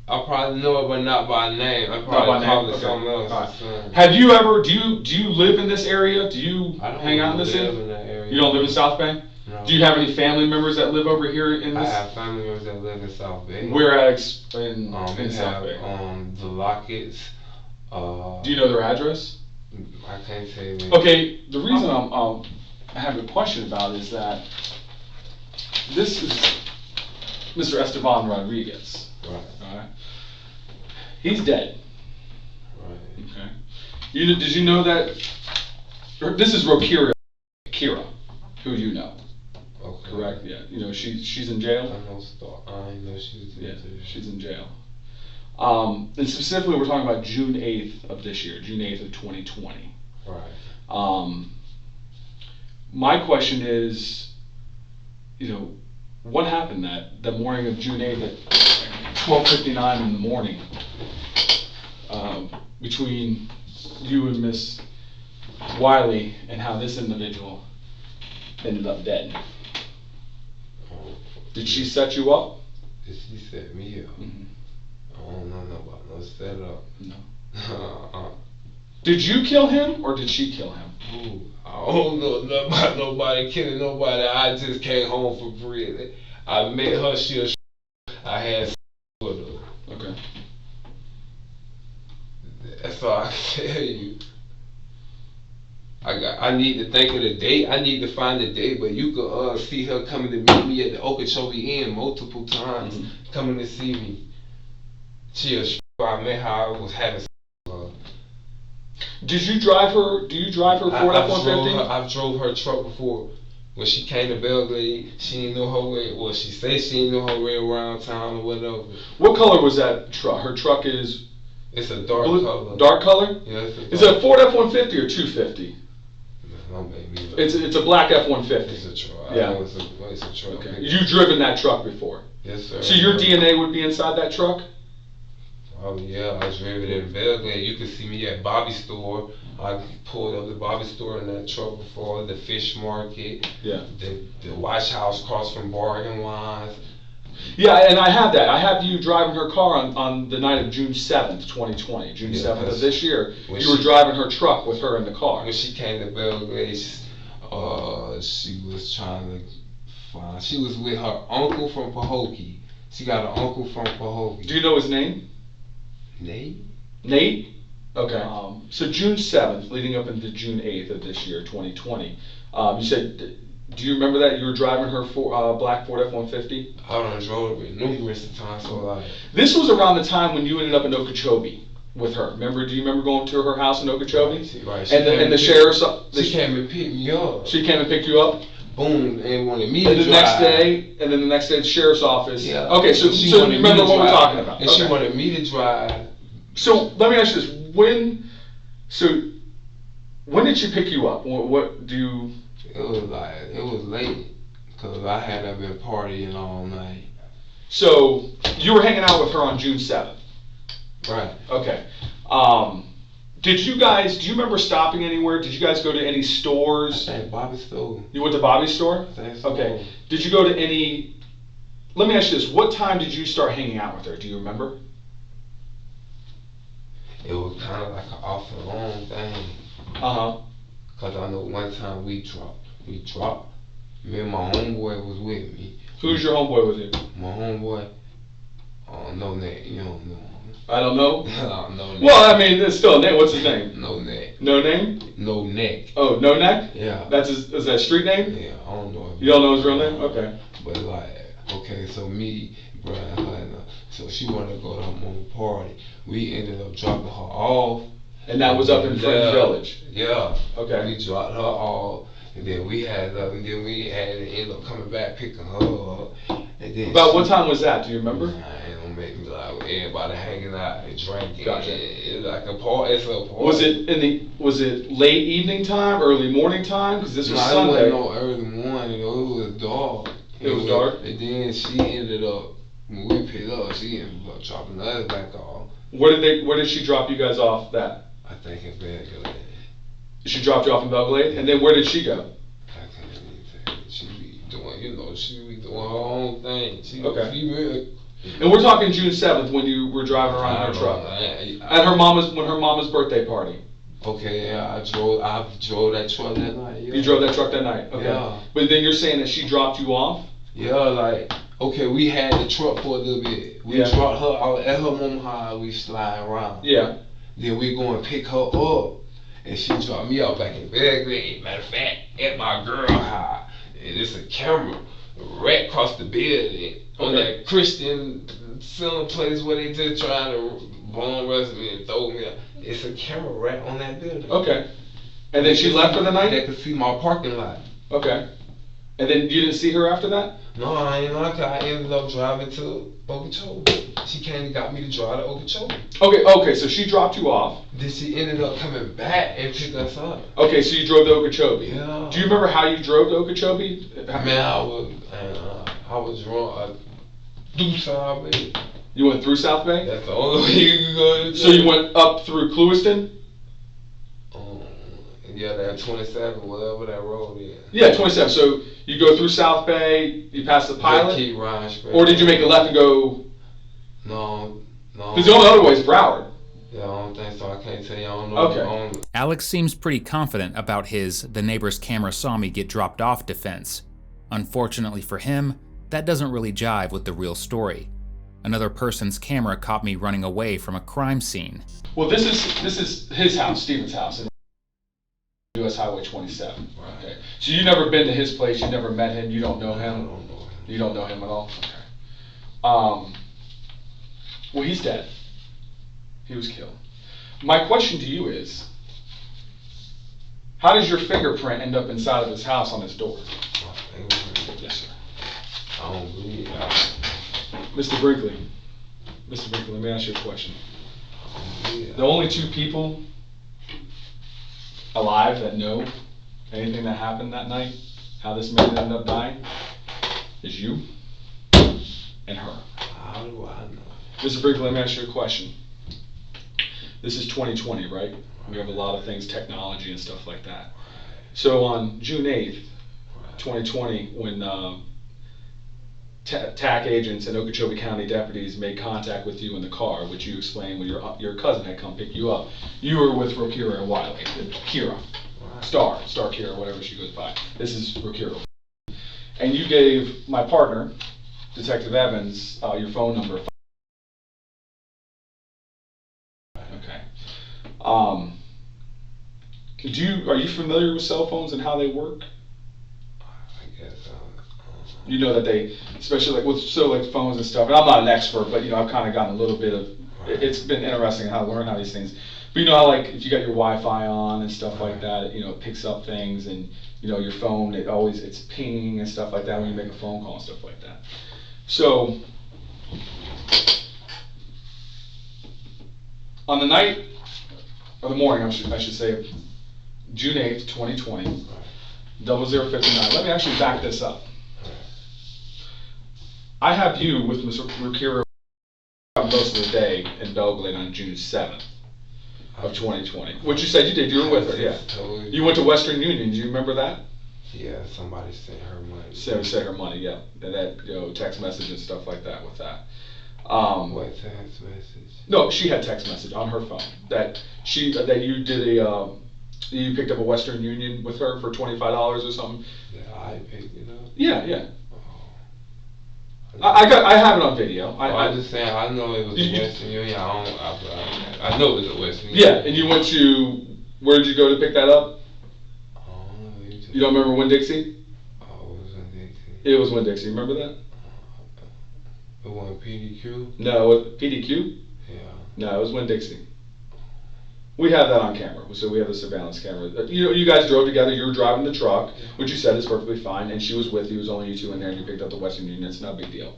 I probably know it, but not by name. I Not probably by name, call it okay. something else. All right. Have you ever? Do you live in this area? Do you I don't hang out in this live area? in that area. You don't live in South Bay? No. Do you have any family members that live over here in I this? have family members that live in South Bay. Where at in We South have Bay? the Lockets. Do you know their address? I can't say that. Okay. The reason I have a question about is that this is Mr. Estevan Rodriguez. Right. All right. He's dead. Right. Okay. Did you know that? This is Rokia, who you know. Okay. Correct. Yeah. You know she's in jail. I know she's in jail. She's in jail. And specifically, we're talking about June 8th of this year, June 8th of 2020. Right. My question is, what happened the morning of June 8th at 12:59 in the morning between you and Miss Wiley, and how this individual ended up dead? Did she set you up? Did she set me up? Mm-hmm. I don't know about no setup. No. Did you kill him or did she kill him? Ooh, I don't know nothing about nobody killing nobody. I just came home for free. I met her. She a I had with her. Okay. That's all I can tell you. I need to think of the date. I need to find the date, but you could see her coming to meet me at the Okeechobee Inn multiple times, coming to see me. She a I met her. I was having. Did you drive her? Do you drive her Ford F-150? I've drove her truck before. When she came to Belgrade, she didn't know her way. Well, she said she didn't know her way around town or whatever. What color was that truck? Her truck is. It's a dark blue, color. Dark color? Yeah. Is it a Ford F-150 or 250? No, maybe. It's a black F-150. It's a truck. Yeah. I know it's a truck. Okay. You've driven that truck before? Yes, sir. So your DNA would be inside that truck? Oh yeah, I drove it in Belgrade. You could see me at Bobby's store. I pulled up the Bobby's store in that truck before, the fish market, Yeah. the Watch House across from Bargain Wines. Yeah, and I have that. I have you driving her car on the night of June 7th, 2020. June 7th of this year. You were driving her truck with her in the car. When she came to Belgrade, she was trying to find. She was with her uncle from Pahokee. She got an uncle from Pahokee. Do you know his name? Nate? Nate? Okay. So June 7th, leading up into June 8th of this year, 2020. You said, do you remember that you were driving her black Ford F-150? I don't drove it numerous times, so like. This was around the time when you ended up in Okeechobee with her. Remember? Do you remember going to her house in Okeechobee? Right. And the sheriff's. She came and picked me up. She came and picked you up. Boom, and wanted me to and the drive. And then the next day, the sheriff's office. Yeah. Okay, so you remember what we're talking about. And okay. she wanted me to drive. So let me ask you this: when did she pick you up? What do you? It was late, cause I hadn't been partying all night. So you were hanging out with her on June 7th. Right. Okay. Do you remember stopping anywhere? Did you guys go to any stores? I think Bobby's store. You went to Bobby's store? I think so. Okay. Did you go to any? Let me ask you this: what time did you start hanging out with her? Do you remember? It was kind of like an off and on thing. Cause I know one time we dropped. Me and my homeboy was with me. Who's your homeboy with you? My homeboy. Oh, no neck. You don't know. I don't know. No neck. Well, I mean, it's still a name. What's his name? No neck. No name? No neck. Oh, No Neck? Yeah. Is that a street name? Yeah, I don't know. You don't know his real name? Okay. But like, okay, so me, Brian, her, so she wanted to go to her mom's party. We ended up dropping her off. And that was up in French Village? Yeah. Okay. We dropped her off, and then we had to end up coming back picking her up. And then About what time was that? Do you remember? I don't make me like everybody hanging out and drinking. Gotcha. It's like a party. It's a party. Was it late evening time, early morning time? Because this was Sunday. It wasn't no early morning. It was dark. It was dark. And then she ended up when we picked up. She ended up dropping us back off. Where did she drop you guys off? That I think in Belgrade. she dropped you off in Belgrade, and then where did she go? I can't even tell you. She be doing, she be doing her own thing. Okay. She really. And we're talking June 7th when you were driving around her truck at her mama's birthday party. Okay, yeah, I drove that truck that night. Yeah. You drove that truck that night. Okay. Yeah. But then you're saying that she dropped you off? Yeah, like okay, we had the truck for a little bit. We dropped her out at her mom's house. We slide around. Yeah. Then we go and pick her up, and she dropped me out back in Belgrade. Matter of fact, at my girl house, and it's a camera right across the building on that Christian center place where they just trying to bomb rush me and throw me out. It's a camera right on that building. Okay. And then she left for the night? They could see my parking lot. Okay. And then you didn't see her after that? No, I ain't like her. I ended up driving to Okeechobee. She came and got me to drive to Okeechobee. Okay, so she dropped you off. Then she ended up coming back and picked us up. Okay, so you drove to Okeechobee. Yeah. Do you remember how you drove to Okeechobee? Man, I was drunk through South Bay. You went through South Bay? That's the only way you can go. So you went up through Clewiston? Yeah, that 27, whatever that road is. Yeah, 27. So you go through South Bay, you pass the pilot? Keep riding straight. Or did you make a left and go? No. Because the only other way is Broward. Yeah, I don't think so. I can't tell you. I don't know. Okay. Alex seems pretty confident about his "the neighbor's camera saw me get dropped off" defense. Unfortunately for him, that doesn't really jive with the real story. Another person's camera caught me running away from a crime scene. Well, this is his house, Steven's house, in U.S. Highway 27. Right. Okay. So you've never been to his place. You never met him. You don't know I him. don't know him. You don't know him at all. Okay. Well, he's dead. He was killed. My question to you is, how does your fingerprint end up inside of his house on his door? My fingerprint? Yes, sir. I don't believe that. Mr. Brinkley, let me ask you a question. I don't believe that. The only two people alive that know anything that happened that night, how this man ended up dying, is you and her. How do I know? Mr. Brinkley, let me ask you a question. This is 2020, right? We have a lot of things, technology and stuff like that. So on June 8th, 2020, when TAC agents and Okeechobee County deputies made contact with you in the car, which you explained when your cousin had come pick you up, you were with Rokia and Wiley, Kira, Star Kira, whatever she goes by. This is Rokia. And you gave my partner, Detective Evans, your phone number. Okay. Are you familiar with cell phones and how they work? I guess You know that they, especially like with phones and stuff, and I'm not an expert, but I've kind of gotten a little bit of, it's been interesting how to learn how these things, but how like if you got your Wi-Fi on and stuff like that, it picks up things, and your phone, it's pinging and stuff like that when you make a phone call and stuff like that. So, on the night, or the morning, I should say, June 8th, 2020, 0059, let me actually back this up. I have you with Mr. Rokia most of the day in Belgrade on June 7th of 2020. What you said you did, you were with her, yeah. Totally. You went to Western Union, do you remember that? Yeah, somebody sent her money. Sent her money, yeah. And that, text message and stuff like that with that. What text message? No, she had text message on her phone that you did you picked up a Western Union with her for $25 or something. Yeah, I picked it up. Yeah. I have it on video. I'm just saying, I know it was a Western Union. I know it was a Western Union. Yeah, and you went to, where did you go to pick that up? You don't remember Winn-Dixie? Oh, it was Winn-Dixie. It was Winn-Dixie, remember that? It wasn't PDQ? No, it PDQ? Yeah. No, it was Winn-Dixie. We have that on camera, so we have the surveillance camera. You guys drove together, you were driving the truck, which you said is perfectly fine, and she was with you, it was only you two in there, and you picked up the Western Union, it's not a big deal.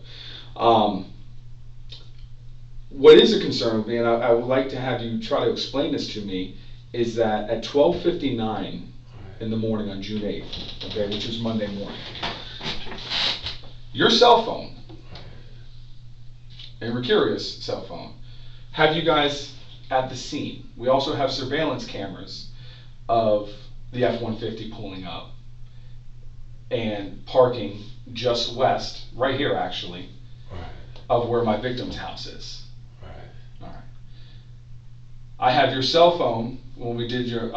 What is a concern with me, and I would like to have you try to explain this to me, is that at 12:59 in the morning on June 8th, okay, which is Monday morning, your cell phone, and Rokiria's cell phone, have you guys at the scene. We also have surveillance cameras of the F-150 pulling up and parking just west, right here actually, of where my victim's house is. All right. I have your cell phone, when we did your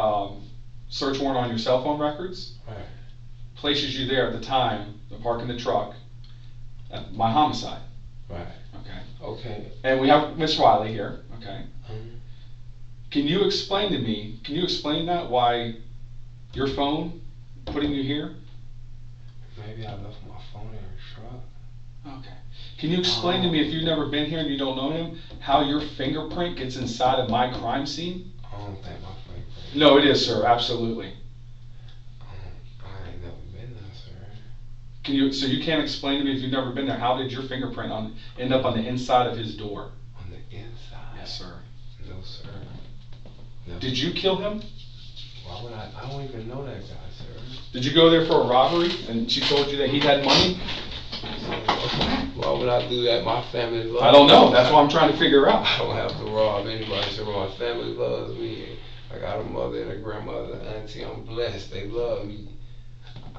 search warrant on your cell phone records, places you there at the time, the parking the truck, at my homicide. Right. Okay. And we have Miss Wiley here, okay? Can you explain that, why your phone putting you here? Maybe I left my phone in her truck. Okay. Can you explain to me, if you've never been here and you don't know him, how your fingerprint gets inside of my crime scene? I don't think my fingerprint. No, it is, sir, absolutely. I ain't never been there, sir. So you can't explain to me, if you've never been there, how did your fingerprint end up on the inside of his door? On the inside? Yes, sir. No, sir. Never. Did you kill him? Why would I don't even know that guy, sir. Did you go there for a robbery and she told you that he had money? Why would I do that? My family loves me. I don't know, that's what I'm trying to figure out. I don't have to rob anybody, sir. My family loves me. I got a mother and a grandmother, auntie. I'm blessed. They love me.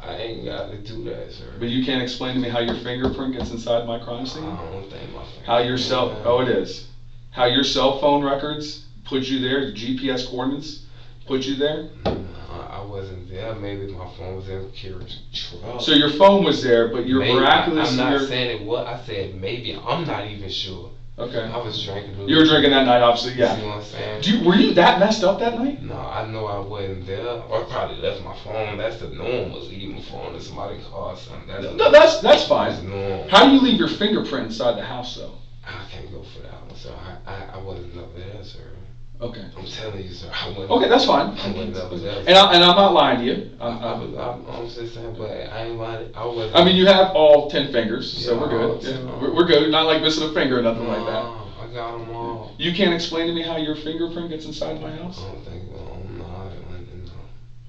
I ain't got to do that, sir. But you can't explain to me how your fingerprint gets inside my crime scene? I don't think my fingerprint. It is. How your cell phone records put you there? The GPS coordinates put you there? I wasn't there. Maybe my phone was in Kira's truck. So your phone was there, but you're Maybe. miraculously. I'm not saying it was. I said maybe. I'm not even sure. Okay. I was drinking. You were drinking that night, obviously, yeah. You see what I'm saying? Were you that messed up that night? No, I know I wasn't there. Or I probably left my phone. That's the norm, was leaving my phone in somebody's car or something. That's fine. That's norm. How do you leave your fingerprint inside the house, though? I can't go for that one, sir. I wasn't up there, sir. Okay. I'm telling you, sir. I wasn't. Okay, that's fine. I wasn't up there. And I'm not lying to you. I'm just saying, but I ain't lying. I wasn't. I mean, you have all 10 fingers, so Yeah, we're good. all 10. Yeah, we're good. Not like missing a finger or nothing like that. I got them all. You can't explain to me how your fingerprint gets inside my house? I don't think. No,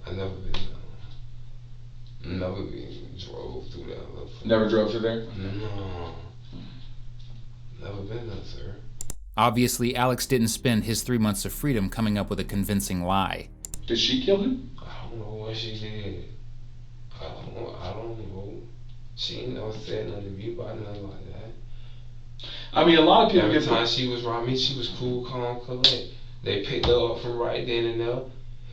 I never been. Never been drove through that. Never drove through there? No. Never been there, sir. Obviously, Alex didn't spend his 3 months of freedom coming up with a convincing lie. Did she kill him? I don't know what she did. I don't know. She ain't never said nothing to me about nothing like that. I mean, a lot of people Every get time she was around me, she was cool, calm, collect. They picked her up from right then and there.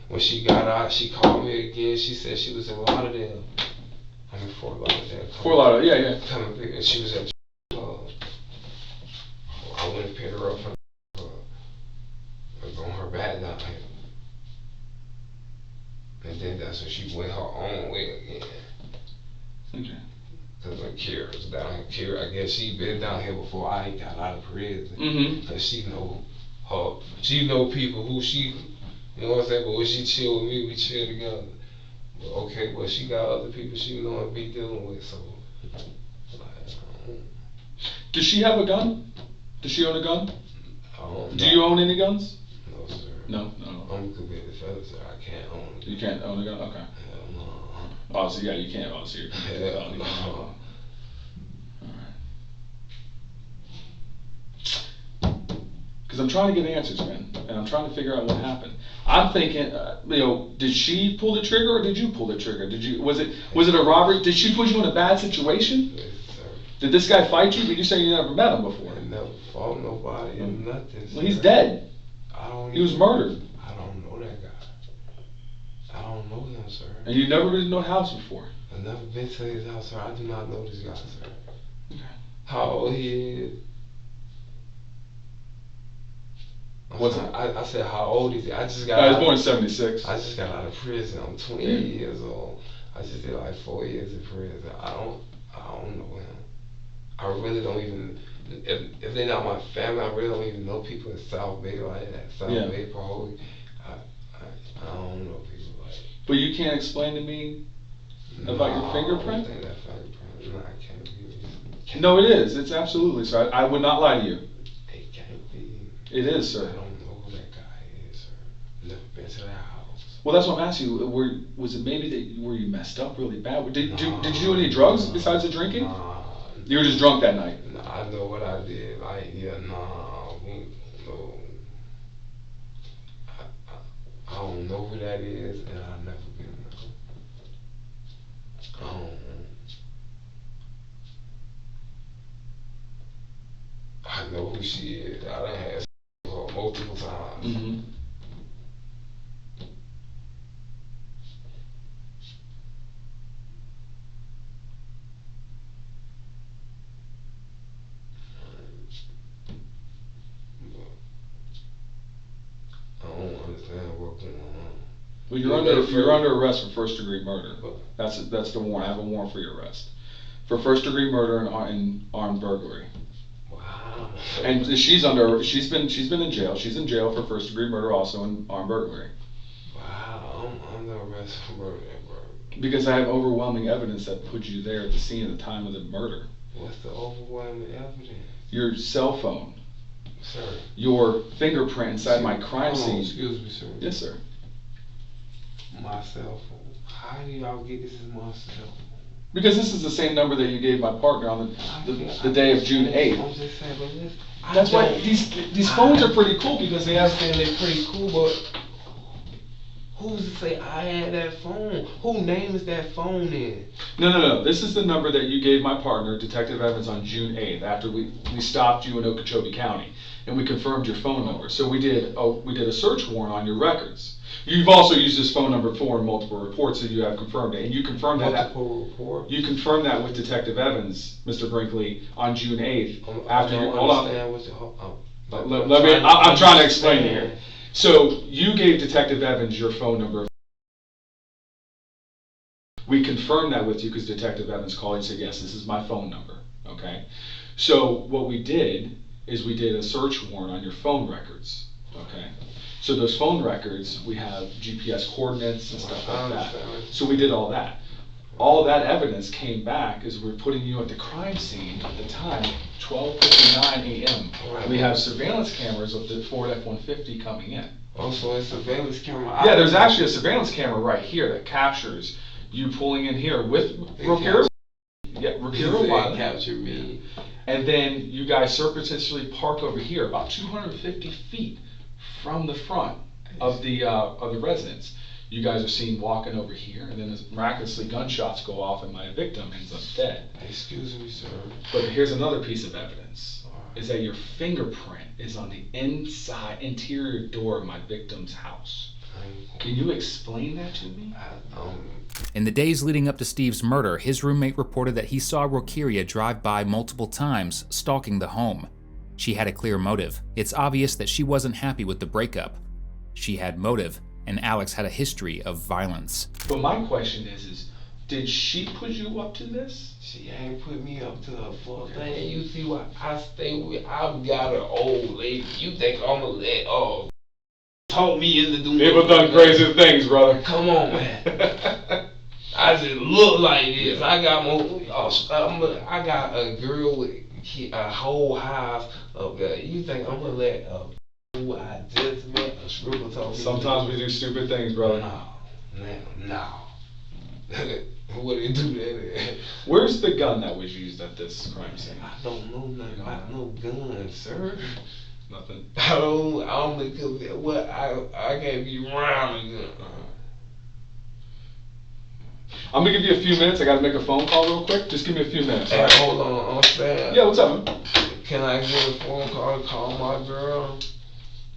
When she got out, she called me again. She said she was in Lauderdale. I mean, Fort Lauderdale. Fort Lauderdale, yeah. Coming pick, and she was at I went and picked her up from on her back down here. And then that's when she went her own way again. Okay. Cause when Kira's down here, Kira, I guess she been down here before I got out of prison. Mm-hmm. Cause she know people who she, you know what I'm saying? But when she chill with me, we chill together. But okay, but she got other people she know and be dealing with, so. Does she have a gun? Does she own a gun? Do No. you own any guns? No, sir. No. I'm a convicted felon, sir. I can't own it. You can't own a gun? Okay. Hell no. Oh, so yeah, you can't own a gun. Hell no. Alright. Because I'm trying to get answers, man. And I'm trying to figure out what happened. I'm thinking, did she pull the trigger or did you pull the trigger? Was it a robbery? Did she put you in a bad situation? Yes, sir. Did this guy fight you? But you say you never met him before. I never fought nobody or nothing. Well, he's dead. He was murdered. I don't know that guy. I don't know him, sir. And you've never been to no house before. I've never been to his house, sir. I do not know this guy, sir. Okay. How old he is? I said, how old is he? I just got I was born in 76. I just got out of prison. I'm 28 years old. I just did like 4 years in prison. I don't know him. I really don't even, if they're not my family, I really don't even know people in South Bay like that. South Bay, probably. I don't know people like that. But you can't explain to me about your fingerprint? I don't think that fingerprint. No, I can't be. No, it is. It's absolutely, sir. I would not lie to you. It can't be. It is, sir. I don't know who that guy is, sir. Never been to that house. Well, that's what I'm asking you. Was it maybe that were you messed up really bad? Did you do any drugs besides the drinking? Nah. You were just drunk that night. Nah, I know what I did. No. I don't know who that is, and I've never been there. I know who she is. I done had sex with her multiple times. Mm-hmm. I don't understand what's going on. Well, you're under arrest for first degree murder. That's the warrant. I have a warrant for your arrest for first degree murder and armed burglary. Wow. And she's been in jail. She's in jail for first degree murder also and armed burglary. Wow, I'm under arrest for murder. Because I have overwhelming evidence that put you there at the scene at the time of the murder. What's the overwhelming evidence? Your cell phone. Sir. Your fingerprint inside my crime scene. Excuse me, sir. Yes, sir. My cell phone. How do y'all get this in my cell phone? Because this is the same number that you gave my partner on the day of June 8th. I'm just saying, but listen. That's why these phones are pretty cool because they have. They're pretty cool, but who's to say I had that phone? Who name is that phone in? No. This is the number that you gave my partner, Detective Evans, on June 8th after we stopped you in Okeechobee County. and we confirmed your phone number. So we did a search warrant on your records. You've also used this phone number before in multiple reports, so you have confirmed it, and you confirmed that. Multiple reports. You confirmed that with Detective Evans, Mr. Brinkley, on June 8th. After you hold on. I'm trying to explain here. So you gave Detective Evans your phone number. We confirmed that with you because Detective Evans called and said, yes, this is my phone number. Okay. So what we did is we did a search warrant on your phone records. Okay. So those phone records, we have GPS coordinates and stuff like that. So we did all that. All that evidence came back as we're putting you at the crime scene at the time, 12:59 a.m. We have surveillance cameras of the Ford F-150 coming in. Oh, so it's a surveillance camera. Yeah, there's actually a surveillance camera right here that captures you pulling in here with Rokia. Yeah, Rokia captured me. And then you guys surreptitiously park over here, about 250 feet from the front of the residence. You guys are seen walking over here, and then miraculously gunshots go off, and my victim ends up dead. Excuse me, sir. But here's another piece of evidence: is that your fingerprint is on the interior door of my victim's house. Can you explain that to me? In the days leading up to Steve's murder, his roommate reported that he saw Rokia drive by multiple times, stalking the home. She had a clear motive. It's obvious that she wasn't happy with the breakup. She had motive, and Alex had a history of violence. But my question is did she put you up to this? She ain't put me up to her full thing. You see what I stay with? I've got an old lady. You think I'm gonna let talk me into doing? People done crazy things, brother. Come on, man. I just look like this. I got I got a girl with a whole house of you think I'm gonna let who I just met a stripper talk me? Sometimes we do stupid things, brother. No. What do you do that? Where's the gun that was used at this crime scene? I don't know nothing about no gun, sir. Nothing. I don't because what I can't be around a gun. I'm gonna give you a few minutes. I gotta make a phone call real quick. Just give me a few minutes. Hey, hold on, Sam. Yeah, what's up, man? Can I get a phone call to call my girl?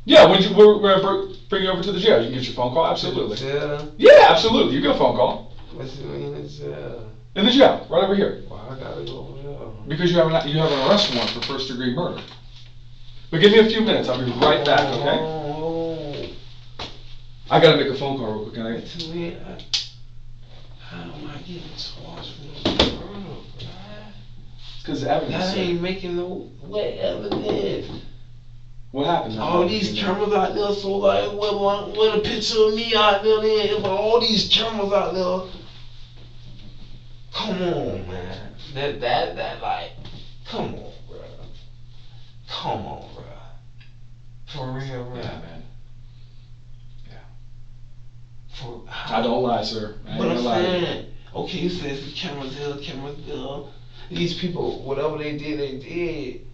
Yeah, we're gonna bring you over to the jail. You can get your phone call. Absolutely. Jail? Yeah, absolutely. You get a phone call. What's it mean in the jail? In the jail, right over here. Why I gotta go over there? Because you have an arrest warrant for first-degree murder. But give me a few minutes. I'll be right back. Okay. Oh. I gotta make a phone call real quick. Can I? How am I getting charged for this murder, man? It's because the evidence. That ain't making no evidence. What happened? All these cameras out there, so like, what a picture of me out there then? If all these cameras out there, come on, man. That like, come on, bro. Come on, bro. For real, bro. Yeah, man. I don't lie, sir. But I'm saying, okay, you said the cameras here, the cameras there. These people, whatever they did, they did.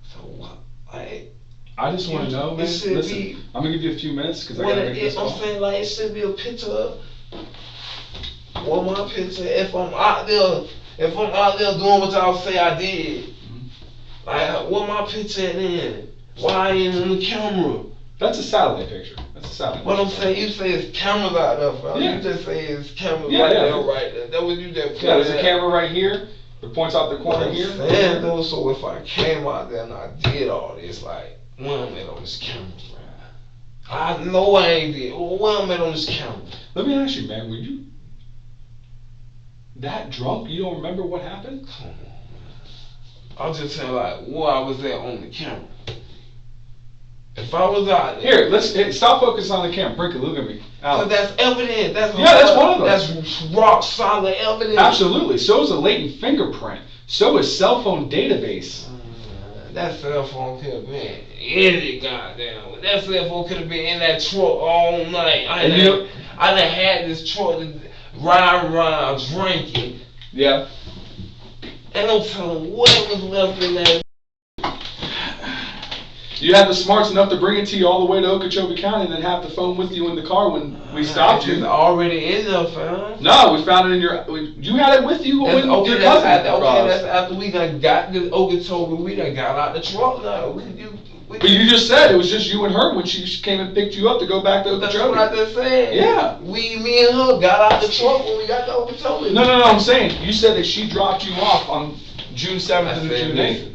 So what? I just want to know, man. Listen, I'm gonna give you a few minutes because I gotta make this call. I'm saying, like, it should be a picture of my picture. If I'm out there doing what y'all say I did, like, what my picture at then? Why I ain't on the camera? That's a satellite picture. That's a satellite. What I'm saying, you say it's cameras out there, bro. Yeah. You just say it's cameras right there. That was you just. Yeah, there's a camera right here. It points out the corner here. Saying though, so if I came out there and I did all this, like, when I'm at on this camera, bro. I know I ain't did. When I'm at on this camera. Let me ask you, man. Were you that drunk? You don't remember what happened? Come on, man. I'm just saying, like, where I was at on the camera. If I was out there. Here, let's stop focusing on the camera. Brinkley, look at me. So that's evidence. That's one of them. That's rock solid evidence. Absolutely. So is a latent fingerprint. So is cell phone database. That cell phone could have been any goddamn. That cell phone could have been in that truck all night. I done had this truck ride around drinking. Yeah. And I'm telling what was left in that. You had the smarts enough to bring it to you all the way to Okeechobee County and then have the phone with you in the car when we stopped you. It's already in there, fam. No, we found it in your. You had it with you when your cousin. That's after we done got the Okeechobee. We done got out the truck now. But you just said it was just you and her when she came and picked you up to go back to Okeechobee. That's what I just said. Yeah. Me and her got out the truck when we got to Okeechobee. No, I'm saying, you said that she dropped you off on June 7th and June 8th.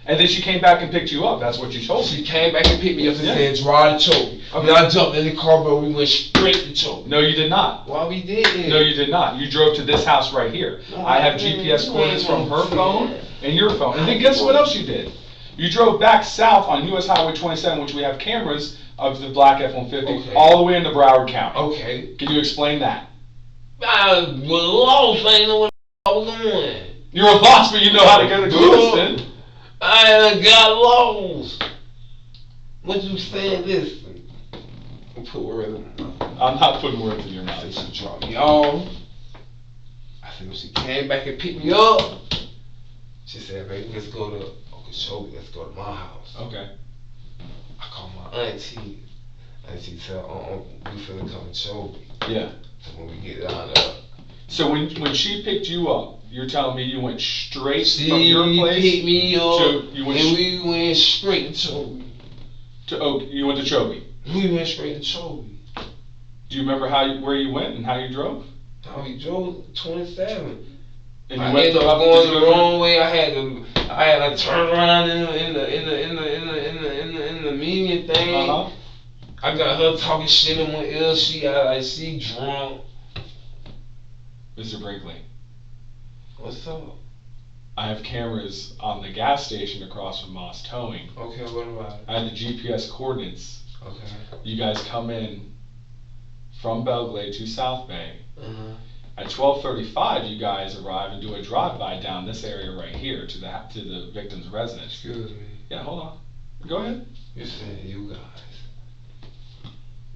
And then she came back and picked you up. That's what you told me. She came back and picked me up and said, drive to Chobe. Okay. Then I jumped in the car, but we went straight to Chobe. No, you did not. Why we did? No, you did not. You drove to this house right here. No, I have GPS coordinates from her phone and your phone. And then guess what else you did? You drove back south on US Highway 27, which we have cameras of the black F-150, all the way into Broward County. Okay. Can you explain that? I was lost. I didn't know what I was doing. You were lost, but you know how to get to Lewiston. I got lost. What you saying this? Put words in my mouth. I'm not putting words in your mouth. I said she dropped me off. I said when she came back and picked me up, she said, baby, let's go to Okeechobee. Let's go to my house. Okay. I called my auntie. Auntie said, we finna come to Okeechobee. Yeah. So when we get down there. So when she picked you up, you're telling me you went straight from your place? She picked me up, and we went straight to Chobe. You went to Chobe? We went straight to Chobe. Do you remember where you went and how you drove? How we drove 27. And I ended up going the wrong way. I had to turn around in the median thing. I got her talking shit in my ear. She drunk. Mr. Brinkley. What's up? I have cameras on the gas station across from Moss Towing. Okay, what about it? I have the GPS coordinates. Okay. You guys come in from Belglade to South Bay. At 12:35, you guys arrive and do a drive-by down this area right here to the victim's residence. Excuse me. Yeah, hold on. Go ahead. You said you guys.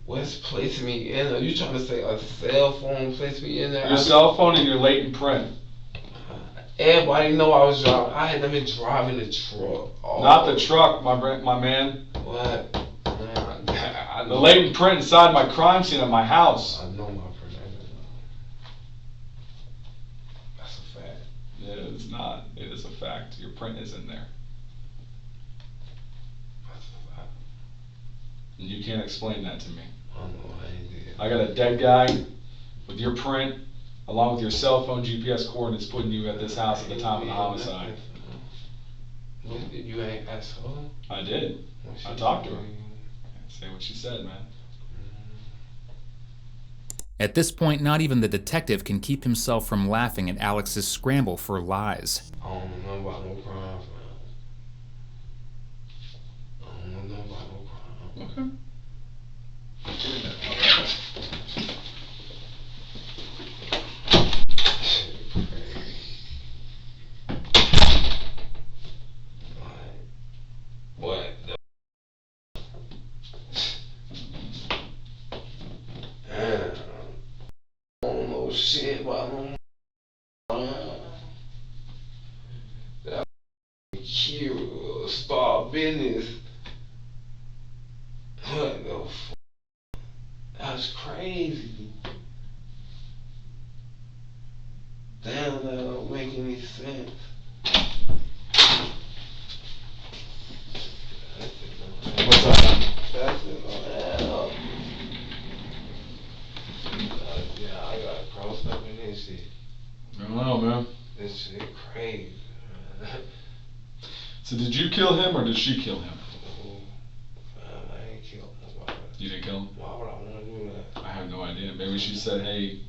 What's placing me in? Are you trying to say a cell phone placed me in there? Your cell phone and your latent print. Everybody know I was driving. I had been driving the truck. Not the truck, my man. What? Man, I the latent print inside my crime scene at my house. I know my print. That's a fact. It is not. It is a fact. Your print is in there. That's a fact. And you can't explain that to me. I know I ain't did. I got a dead guy with your print, along with your cell phone GPS coordinates, putting you at this house at the time of the homicide. You ain't asked her? I did. I talked to her. Say what she said, man. At this point, not even the detective can keep himself from laughing at Alex's scramble for lies. I don't know nothing about no crime, man. I don't know nothing about no crime. Okay. What the damn. I don't know shit about no that kill start business. What the fuck? That's crazy. Damn, that don't make any sense. What's up, man? That's it, man. Yeah, I got crossed up in this shit. I don't know, man. This shit crazy, man. So did you kill him or did she kill him? I ain't killed nobody. You didn't kill him? Why would I want to do that? I have no idea. Maybe she said, hey,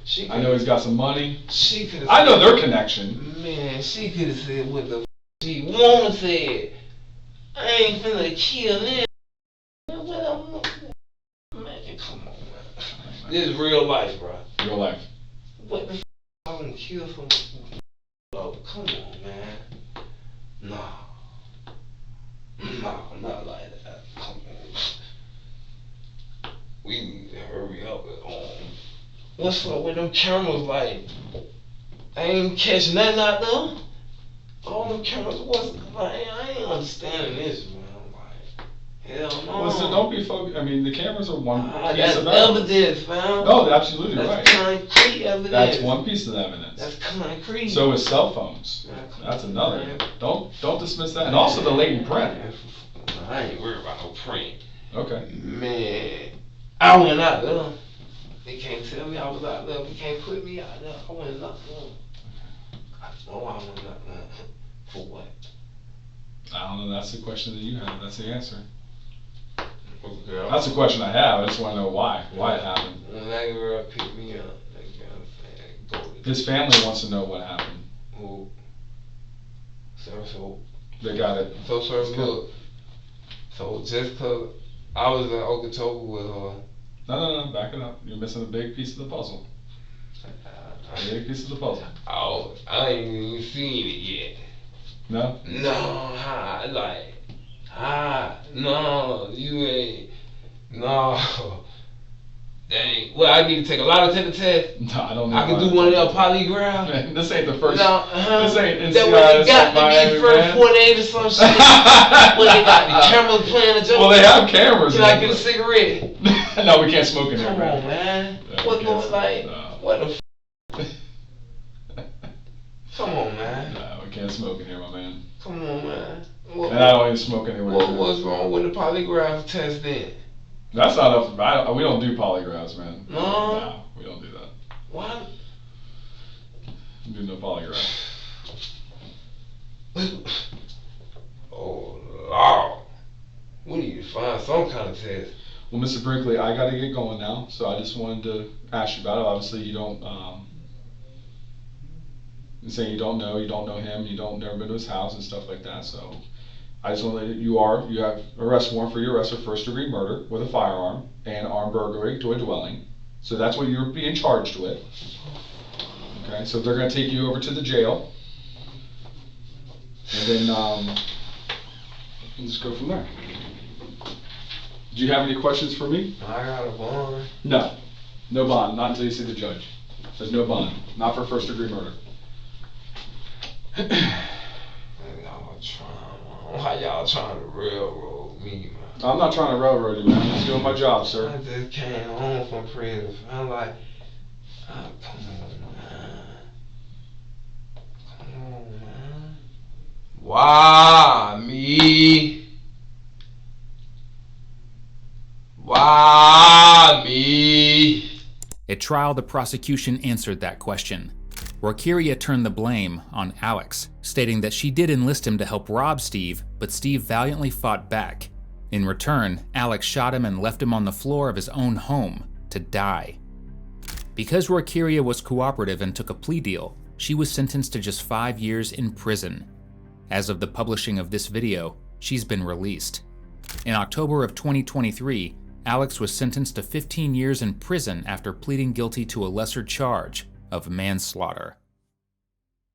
She I know he's got some money. She could. I know their connection. Man, she could have said what the she wanna say. I ain't finna kill him. Man, come on, man. This is real life, bro. Real life. What the f? I gonna kill some. Oh, come on, man. Nah, not like that. Come on. We need to hurry up and what's up with them cameras? Like, I ain't catch nothing out there. All them cameras wasn't. Like, I ain't understanding this, man. Like, Hell no. Well, so don't be focused. I mean, the cameras are one piece That's of evidence. evidence, fam. No, they're absolutely That's right. concrete evidence. That's one piece of evidence. That's concrete. So is cell phones. That's another. Don't dismiss that. And also the latent print. I ain't worried about no print. Okay. Man, I went out there. They can't tell me I was out there. They can't put me out there. I went out there. I know I went out there. For what? I don't know. That's the question that you have. That's the answer. Okay. That's the question I have. I just want to know why. Why it happened. When that girl picked me up, that girl said, go to His family wants to know what happened. who? So They got it. So look. So just cause I was in Okeechobee with her. No. Back it up. You're missing a big piece of the puzzle. A big piece of the puzzle. Oh, I ain't even seen it yet. No? No, you ain't, no. Dang, well, I need to take a lot of tests. No, I don't know. I can do one of them polygraph. Man, this ain't the first. No, This ain't NCIS. that when it got to be first 48 or some shit. When they got the cameras playing the joke. Well, they have cameras. Can I get a cigarette? No, we can't smoke in there, Come man. on, man. No, What we was can't. like? No. What the? Come on, man. No, we can't smoke in here, my man. Come on, man. And I don't even smoke anywhere. What's wrong with the polygraph test then? That's not up. We don't do polygraphs, man. No? No, we don't do that. What? We do no polygraph. Oh, Lord. We need to find some kind of test. Well, Mr. Brinkley, I got to get going now, so I just wanted to ask you about it. Obviously, you don't. You're saying you don't know him, you don't never been to his house and stuff like that. So, I just want to let you have arrest warrant for your arrest for first-degree murder with a firearm and armed burglary to a dwelling. So that's what you're being charged with. Okay, so they're going to take you over to the jail, and then we'll just go from there. Do you have any questions for me? I got a bond. No bond, not until you see the judge. There's no bond, not for first-degree murder. Why y'all trying to railroad me, man? I'm not trying to railroad you, man. I'm just doing my job, sir. I just came home from prison. I'm like, oh, come on, man. Come on, man. Why me? Why me? At trial, the prosecution answered that question. Rokia turned the blame on Alex, stating that she did enlist him to help rob Steve, but Steve valiantly fought back. In return, Alex shot him and left him on the floor of his own home to die. Because Rokia was cooperative and took a plea deal, she was sentenced to just 5 years in prison. As of the publishing of this video, she's been released. In October of 2023, Alex was sentenced to 15 years in prison after pleading guilty to a lesser charge of manslaughter.